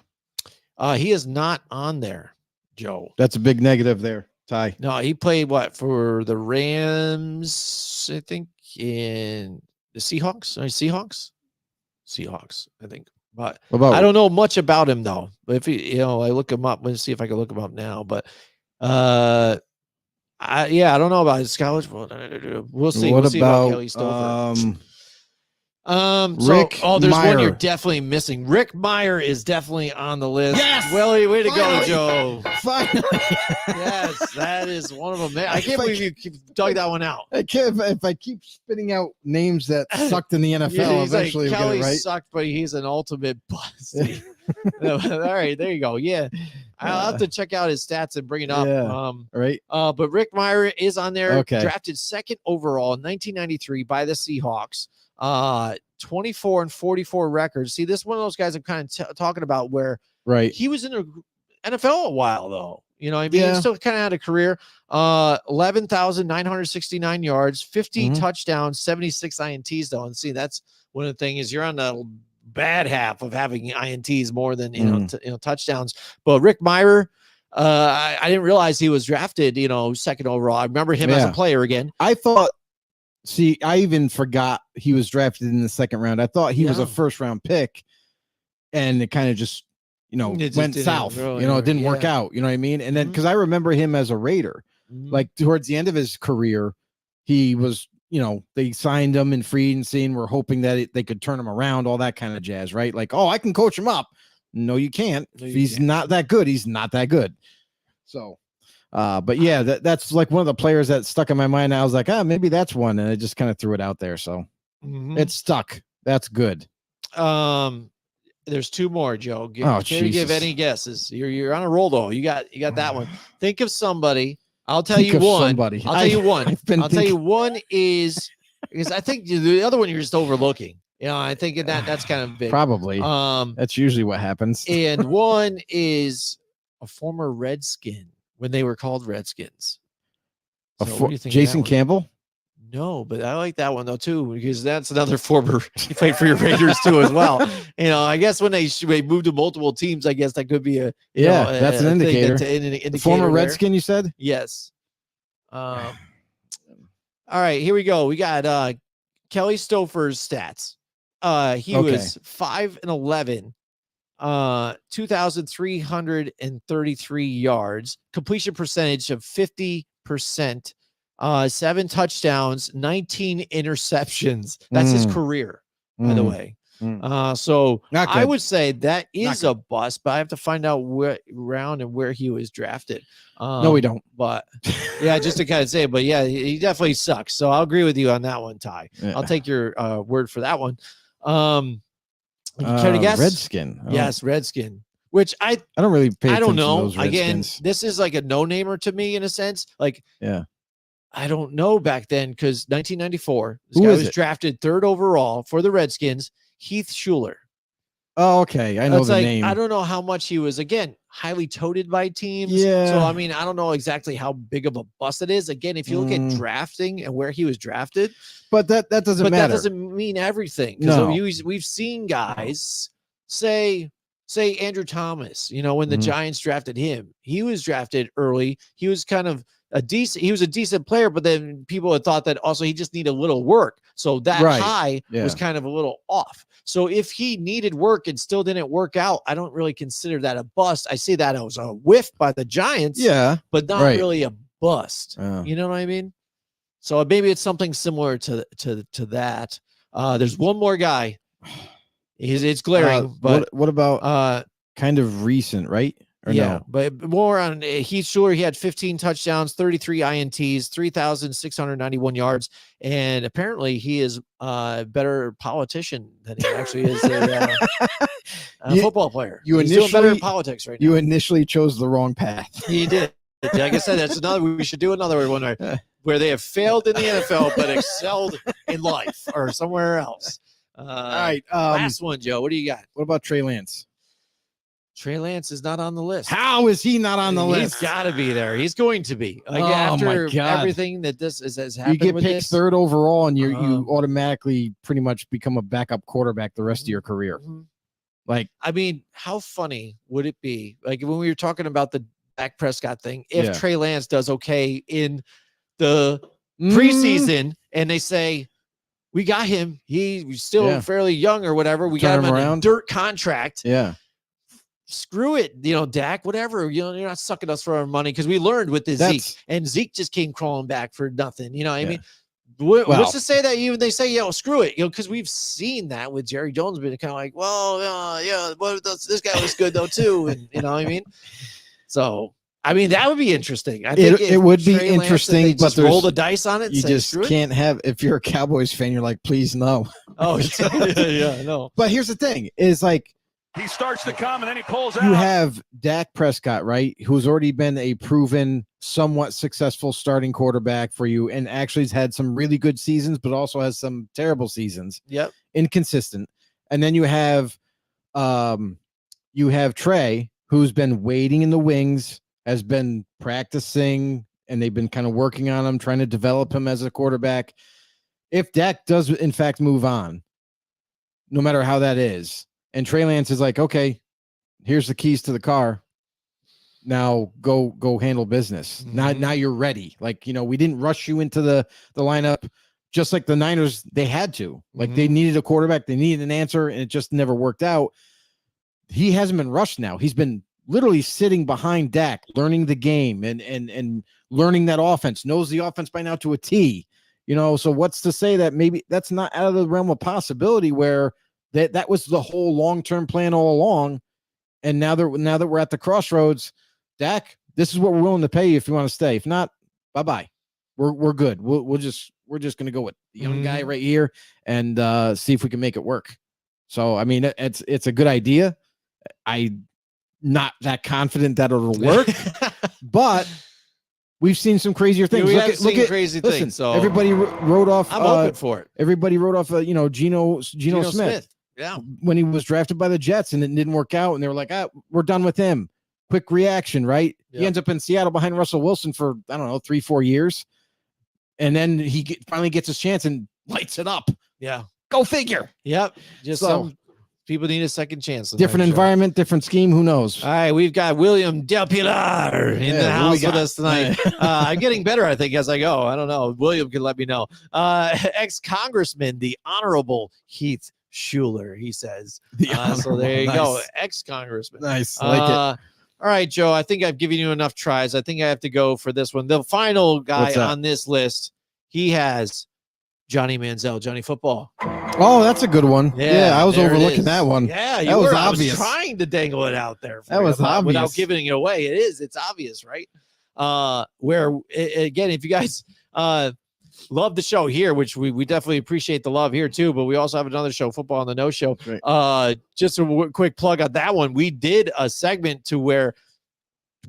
He is not on there, Joe. That's a big negative there, Ty. No, he played what for the Rams, I think, in the Seahawks. Seahawks, I think. But What about I don't know much about him though. But if he, I look him up. Let's see if I can look him up now. But I don't know about his college. We'll see. What we'll see about about Kelly Stouffer. Rick there's one you're Meyer. definitely missing. Rick Meyer is definitely on the list. Yes! Willie, way to Finally! go, Joe. Finally. Yes, that is one of them. I can't believe you keep dug that one out. I can't, if I keep spitting out names that sucked in the NFL, Yeah, he's eventually like, we'll Kelly get it right. sucked, but he's an ultimate bust. All right, there you go. Yeah, I'll have to check out his stats and bring it up. Yeah. Right. But Rick Meyer is on there. Okay. Drafted second overall in 1993 by the Seahawks. 24-44 records. See, this is one of those guys I'm kind of talking about where he was in the NFL a while though. You know, I mean, he still kind of had a career. 11,969 yards, 50 touchdowns, 76 INTs though. And see, that's one of the things is you're on the bad half of having INTs more than touchdowns. But Rick Meyer, I didn't realize he was drafted, second overall. I remember him as a player again. I thought. See, I even forgot he was drafted in the second round. I thought he was a first round pick, and it kind of just, went south. It didn't work out. You know what I mean? And then because I remember him as a Raider, like towards the end of his career, he was, they signed him in free agency and were hoping that they could turn him around, all that kind of jazz, right? Like, oh, I can coach him up. No, you can't. If he's not that good, he's not that good. So. But yeah, that's like one of the players that stuck in my mind. I was like, maybe that's one, and I just kind of threw it out there. So it stuck. That's good. There's two more, Joe. Give any guesses. You're on a roll though. You got that one. Think of somebody. I'll tell you one. I'll tell you one. I'll tell you one is because I think the other one you're just overlooking. I think that's kind of big. Probably. That's usually what happens. And one is a former Redskin. When they were called Redskins. Jason Campbell? No, but I like that one though too, because that's another former, he played for your Raiders too as well. I guess when they moved to multiple teams, I guess that could be that's an indicator. Indicator former Redskin, you said? Yes. All right, here we go. We got Kelly Stouffer's stats. He was 5-11. 2,333 yards, completion percentage of 50%, 7 touchdowns, 19 interceptions. That's his career, by the way. So I would say that is a bust, but I have to find out where round and where he was drafted. No, we don't. But yeah, just to kind of say, but yeah, he definitely sucks. So I'll agree with you on that one, Ty. Yeah. I'll take your word for that one. Care to guess? Redskin. Yes, Redskin. Which I don't really pay attention I don't know. To those Again, this is like a no-namer to me in a sense. Like, I don't know back then because 1994, this guy was drafted 3rd overall for the Redskins. Heath Schuler. Oh, okay. I know the name. I don't know how much he was, again, highly touted by teams. Yeah. So, I mean, I don't know exactly how big of a bust it is. Again, if you look at drafting and where he was drafted. But that doesn't matter. That doesn't mean everything. No. We've seen guys say Andrew Thomas, when the Giants drafted him, he was drafted early. He was kind of a decent player, but then people had thought that also he just needed a little work. So that high was kind of a little off. So if he needed work and still didn't work out, I don't really consider that a bust. I see that as a whiff by the Giants, but not really a bust. You know what I mean? So maybe it's something similar to that. There's one more guy. It's glaring, but what about kind of recent, right? Or no? But more on Heath Schuler. He had 15 touchdowns, 33 INTs, 3,691 yards, and apparently he is a better politician than he actually is a football player. He's doing better in politics right now. You initially chose the wrong path. He did. Like I said, that's another. We should do another one where they have failed in the NFL but excelled in life or somewhere else. All right, last one, Joe. What do you got? What about Trey Lance? Trey Lance is not on the list. How is he not on the list? He's got to be there. He's going to be. Like, Oh, my after God. everything that this has happened, You get with picked this, third overall, and you automatically pretty much become a backup quarterback the rest of your career. Like, I mean, how funny would it be? Like, when we were talking about the Dak Prescott thing, if Trey Lance does okay in the preseason, and they say, we got him, he's still fairly young or whatever, we got him on a dirt contract. Screw it, you know, Dak, whatever, you know, you're not sucking us for our money, because we learned with the Zeke, and Zeke just came crawling back for nothing. You know what I mean? What's to say that even they say, screw it, you know, because we've seen that with Jerry Jones being kind of like, well, this guy was good though too, and you know what I mean? So I mean, that would be interesting. I think it would be interesting, but roll the dice on it. You just can't have. If you're a Cowboys fan, you're like, please no. Oh yeah, no. But here's the thing: is like, he starts to come and then he pulls out. You have Dak Prescott, right, who's already been a proven, somewhat successful starting quarterback for you, and actually has had some really good seasons, but also has some terrible seasons. Yep, inconsistent. And then you have Trey, who's been waiting in the wings, has been practicing, and they've been kind of working on him, trying to develop him as a quarterback. If Dak does, in fact, move on, no matter how that is, and Trey Lance is like, okay, here's the keys to the car. Now go handle business. Now you're ready. Like, you know, we didn't rush you into the lineup, just like the Niners, they had to. Like, they needed a quarterback, they needed an answer, and it just never worked out. He hasn't been rushed now. He's been literally sitting behind Dak, learning the game and learning that offense, knows the offense by now to a T. You know, so what's to say that maybe that's not out of the realm of possibility, where that was the whole long-term plan all along. And now that we're at the crossroads, Dak, this is what we're willing to pay you if you want to stay. If not, bye-bye. We're good. We're just going to go with the young guy right here and see if we can make it work. So, I mean, it's a good idea. I'm not that confident that it'll work, but we've seen some crazier things. Look at crazy things. So everybody wrote off. I'm open for it. Everybody wrote off, Geno Smith. Yeah, when he was drafted by the Jets and it didn't work out, and they were like, we're done with him. Quick reaction, right? Yep. He ends up in Seattle behind Russell Wilson for, I don't know, 3-4 years. And then he finally gets his chance and lights it up. Yeah. Go figure. Yep. Just some people need a second chance. Different environment, different scheme. Who knows? All right. We've got William Del Pilar in the house with us tonight. I'm getting better, I think, as I go. I don't know. William can let me know. Ex-Congressman, the Honorable Heath Schuler, he says. So there you go. Ex-Congressman. Nice. I like it. All right, Joe, I think I've given you enough tries. I think I have to go for this one. The final guy on this list, he has Johnny Manziel, Johnny Football. Oh, that's a good one. Yeah, I was overlooking that one. Yeah, that was obvious. I was trying to dangle it out there. That was obvious. Without giving it away. It's obvious, right? Again, if you guys love the show here, which we definitely appreciate the love here too, but we also have another show, Football on the No Show. Right. Just a quick plug on that one. We did a segment to where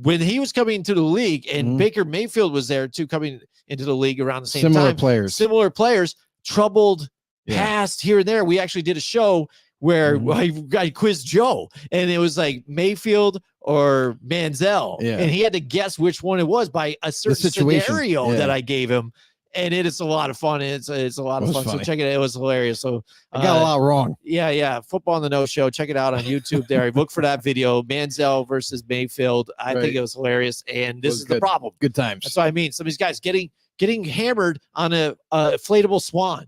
when he was coming into the league and Baker Mayfield was there too, coming into the league around the same time. Similar players, troubled past here and there. We actually did a show where I quizzed Joe, and it was like Mayfield or Manziel, and he had to guess which one it was by a certain scenario that I gave him. And it's a lot of fun. It's a lot of fun. Funny. So check it out. It was hilarious. So I got a lot wrong. Yeah. Football on the No Show. Check it out on YouTube there. Look for that video. Manziel versus Mayfield. I think it was hilarious. And this is the problem. Good times. That's what I mean. Some of these guys getting hammered on a inflatable swan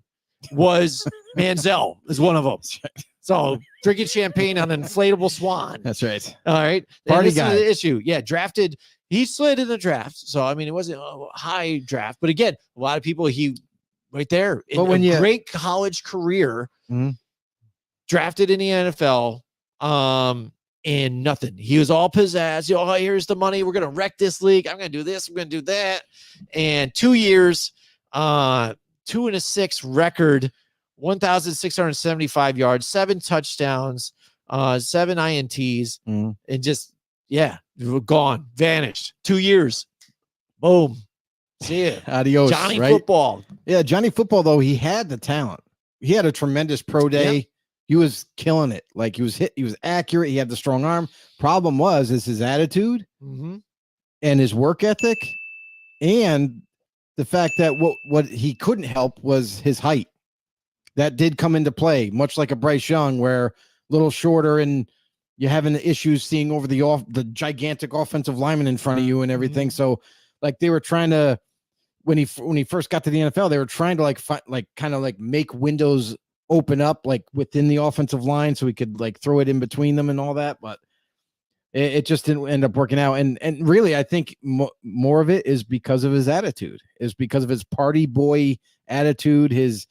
was Manziel is one of them. So drinking champagne on an inflatable swan. That's right. All right. Party guy. Is the issue. Yeah. Drafted. He slid in the draft. So, I mean, it wasn't a high draft. But again, a lot of people, right there. Great college career, drafted in the NFL, and nothing. He was all pizzazz. Oh, here's the money. We're going to wreck this league. I'm going to do this. I'm going to do that. And 2 years, 2-6 record, 1,675 yards, 7 touchdowns, 7 INTs, and just, gone, vanished. 2 years. Boom. See ya. Adios. Johnny Football. Yeah, Johnny Football, though, he had the talent. He had a tremendous pro day. He was killing it. Like he was accurate. He had the strong arm. Problem is his attitude Mm-hmm. and his work ethic, and the fact that what he couldn't help was his height. That did come into play, much like a Bryce Young, where a little shorter and you're having issues seeing over the gigantic offensive lineman in front of you and everything. Mm-hmm. So like they were trying to, when he first got to the NFL, they were trying to kind of make windows open up like within the offensive line so he could like throw it in between them and all that. But it just didn't end up working out. And really, I think more of it is because of his attitude, is because of his party boy attitude, his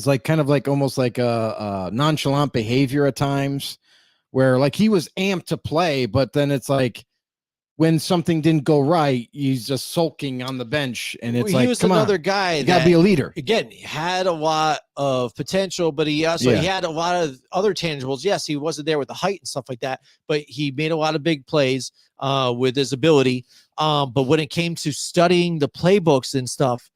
like kind of like almost like a nonchalant behavior at times, where like he was amped to play, but then it's like when something didn't go right, he's just sulking on the bench, and it's he was another guy you gotta be a leader. Again, he had a lot of potential, but he also he had a lot of other tangibles. Yes, he wasn't there with the height and stuff like that, but he made a lot of big plays with his ability. But when it came to studying the playbooks and stuff,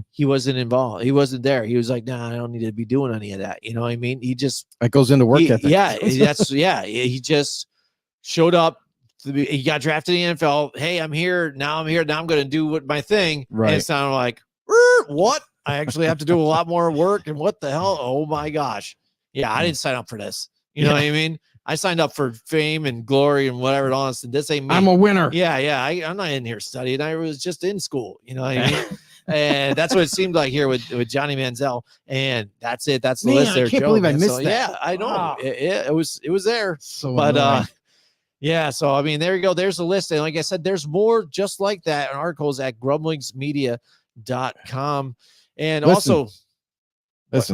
he wasn't involved. He wasn't there. He was like, nah, I don't need to be doing any of that. You know what I mean? He just that goes into work ethic. Yeah, he just showed up. He got drafted in the NFL. Hey, I'm here. Now I'm here. Now I'm going to do my thing. Right. And it sounded like, what? I actually have to do a lot more work. And what the hell? Oh my gosh. Yeah, I didn't sign up for this. You know what I mean? I signed up for fame and glory and whatever it is. And this ain't me. I'm a winner. Yeah. I'm not in here studying. I was just in school. You know what I mean? And that's what it seemed like here with Johnny Manziel. And that's it. That's the list there. I can't believe I missed that. Yeah, I know. Wow. It was there. So but annoying. yeah, so I mean, there you go. There's a list. And like I said, there's more just like that in articles at grumblingsmedia.com. And listen. what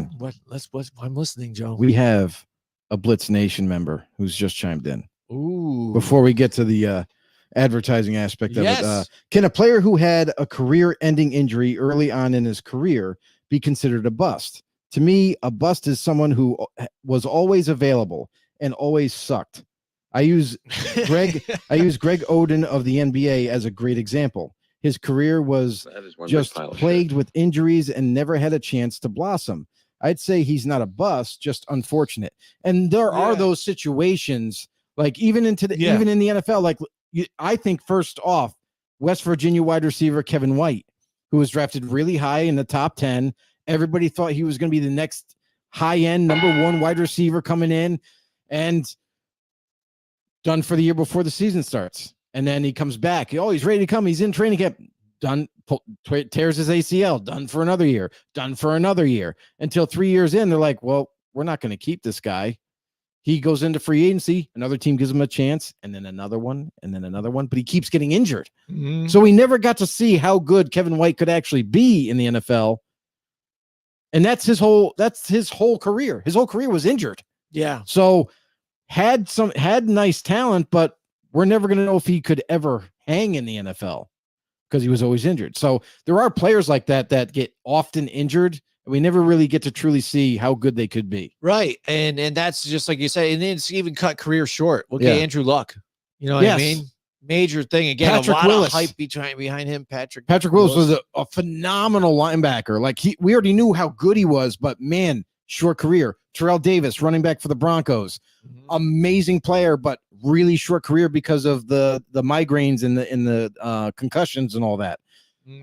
I'm listening, Joe. We have a Blitz Nation member who's just chimed in. Ooh. Before we get to the advertising aspect of it, can a player who had a career-ending injury early on in his career be considered a bust? To me, a bust is someone who was always available and always sucked. I use Greg Oden of the NBA as a great example. His career was just plagued with injuries and never had a chance to blossom. I'd say he's not a bust, just unfortunate. And there are those situations, like even in the NFL. Like I think first off, West Virginia wide receiver Kevin White, who was drafted really high in the top 10. Everybody thought he was going to be the next high-end #1 wide receiver coming in, and done for the year before the season starts. And then he comes back. Oh, he's ready to come. He's in training camp. Done. Tears his ACL. Done for another year. Done for another year. Until 3 years in, they're like, well, we're not going to keep this guy. He goes into free agency. Another team gives him a chance, and then another one, and then another one. But he keeps getting injured. Mm-hmm. So we never got to see how good Kevin White could actually be in the NFL. And that's his whole career. His whole career was injured. Yeah. So had nice talent, but we're never going to know if he could ever hang in the NFL because he was always injured. So there are players like that get often injured, and we never really get to truly see how good they could be. Right. And that's just like you say, and then it's even cut career short. Okay, Andrew Luck. You know what I mean? Major thing. Again, Patrick a lot Willis. of hype behind him. Patrick Willis was a phenomenal linebacker. Like we already knew how good he was, but man, short career. Terrell Davis, running back for the Broncos. Amazing player, but really short career because of the migraines and the concussions and all that.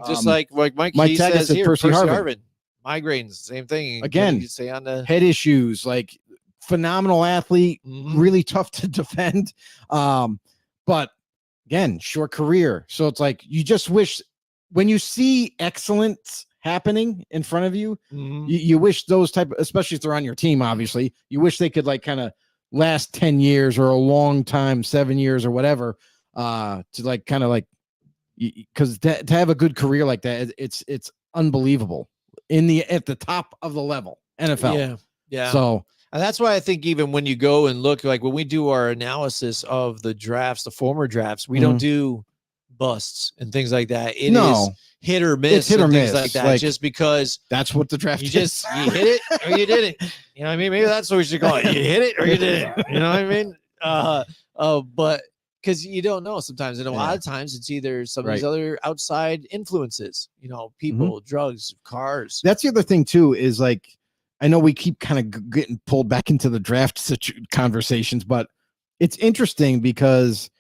Just like Mike says here, Percy Harvin. Migraines, same thing. Again, you say on the head issues, like phenomenal athlete, really tough to defend. But again, short career. So it's like you just wish when you see excellence happening in front of you, you wish those especially if they're on your team, obviously, you wish they could like kind of last 10 years or a long time, 7 years or whatever, to like kind of like, because to have a good career like that, it's unbelievable at the top of the level NFL. Yeah. So and that's why I think even when you go and look, like when we do our analysis of the drafts, the former drafts, we don't do busts and things like that. It is hit or miss. It's hit or miss like that, like, just because that's what the draft you is. You hit it or you didn't. You know what I mean? Maybe that's what we should call it. You hit it or you didn't. You know what I mean? But because you don't know sometimes, and a lot of times it's either some of these other outside influences, you know, people, drugs, cars. That's the other thing too, is like I know we keep kind of getting pulled back into the draft conversations, but it's interesting because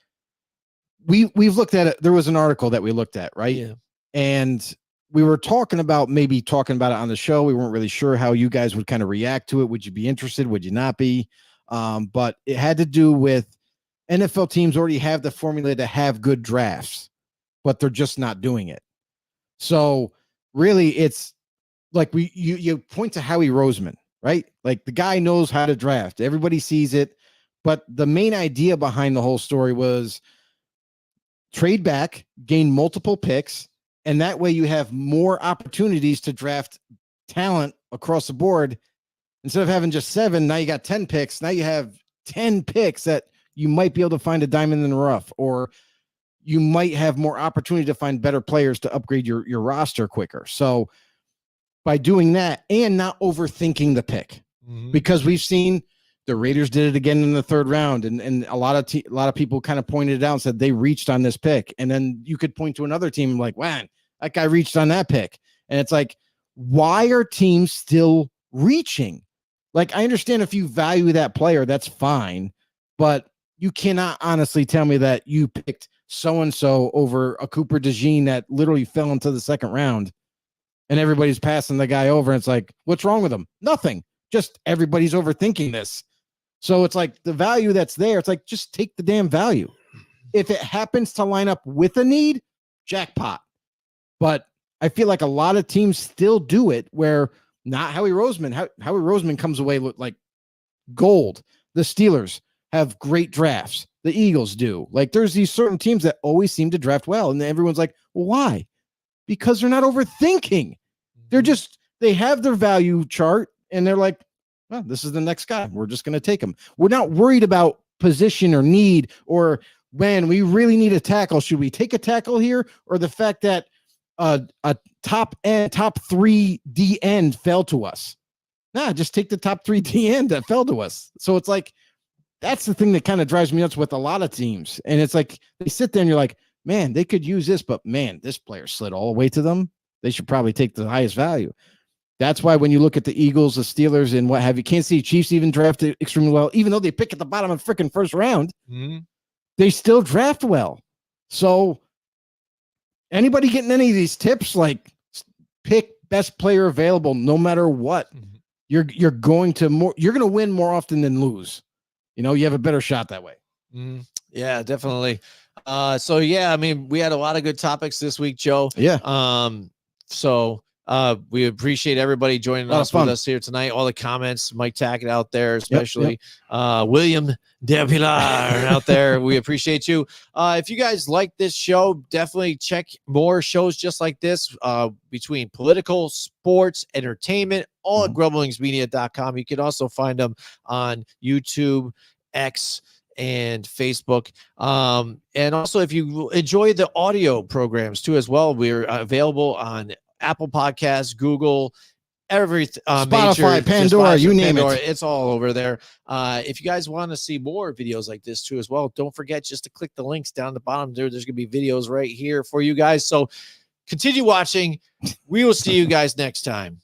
we've looked at it. There was an article that we looked at, right? Yeah. And we were talking about it on the show. We weren't really sure how you guys would kind of react to it. Would you be interested? Would you not be? But it had to do with NFL teams already have the formula to have good drafts, but they're just not doing it. So really it's like you point to Howie Roseman, right? Like the guy knows how to draft. Everybody sees it. But the main idea behind the whole story was trade back, gain multiple picks, and that way you have more opportunities to draft talent across the board. Instead of having just 7, now you got 10 picks. Now you have 10 picks that you might be able to find a diamond in the rough, or you might have more opportunity to find better players to upgrade your roster quicker. So by doing that and not overthinking the pick, because we've seen the Raiders did it again in the 3rd round, and a lot of people kind of pointed it out and said they reached on this pick, and then you could point to another team like, man, that guy reached on that pick, and it's like, why are teams still reaching? Like, I understand if you value that player, that's fine, but you cannot honestly tell me that you picked so-and-so over a Cooper DeJean that literally fell into the 2nd round, and everybody's passing the guy over, and it's like, what's wrong with him? Nothing. Just everybody's overthinking this. So it's like the value that's there. It's like, just take the damn value. If it happens to line up with a need, jackpot. But I feel like a lot of teams still do it where not Howie Roseman. Howie Roseman comes away with like gold. The Steelers have great drafts. The Eagles do. Like there's these certain teams that always seem to draft well. And everyone's like, well, why? Because they're not overthinking. They have their value chart and they're like, oh, this is the next guy. We're just going to take him. We're not worried about position or need, or when we really need a tackle. Should we take a tackle here? Or the fact that a top 3 D end fell to us. Nah, just take the top 3 D end that fell to us. So it's like, that's the thing that kind of drives me nuts with a lot of teams. And it's like, they sit there and you're like, man, they could use this, but man, this player slid all the way to them. They should probably take the highest value. That's why when you look at the Eagles, the Steelers, and what have you, Kansas City Chiefs even drafted extremely well, even though they pick at the bottom of the freaking 1st round, they still draft well. So anybody getting any of these tips, like pick best player available, no matter what, you're going to win more often than lose. You know, you have a better shot that way. Yeah, definitely. So yeah, I mean, we had a lot of good topics this week, Joe. Yeah. So we appreciate everybody joining us with us here tonight. All the comments, Mike Tackett out there, especially William Depilar out there. We appreciate you. If you guys like this show, definitely check more shows just like this between political, sports, entertainment, all at grumblingsmedia.com. You can also find them on YouTube, X, and Facebook. And also if you enjoy the audio programs too as well, we're available on Apple Podcasts, Google, Spotify, Pandora, you name it. It's all over there. If you guys want to see more videos like this too as well, don't forget just to click the links down the bottom there. There's going to be videos right here for you guys. So continue watching. We will see you guys next time.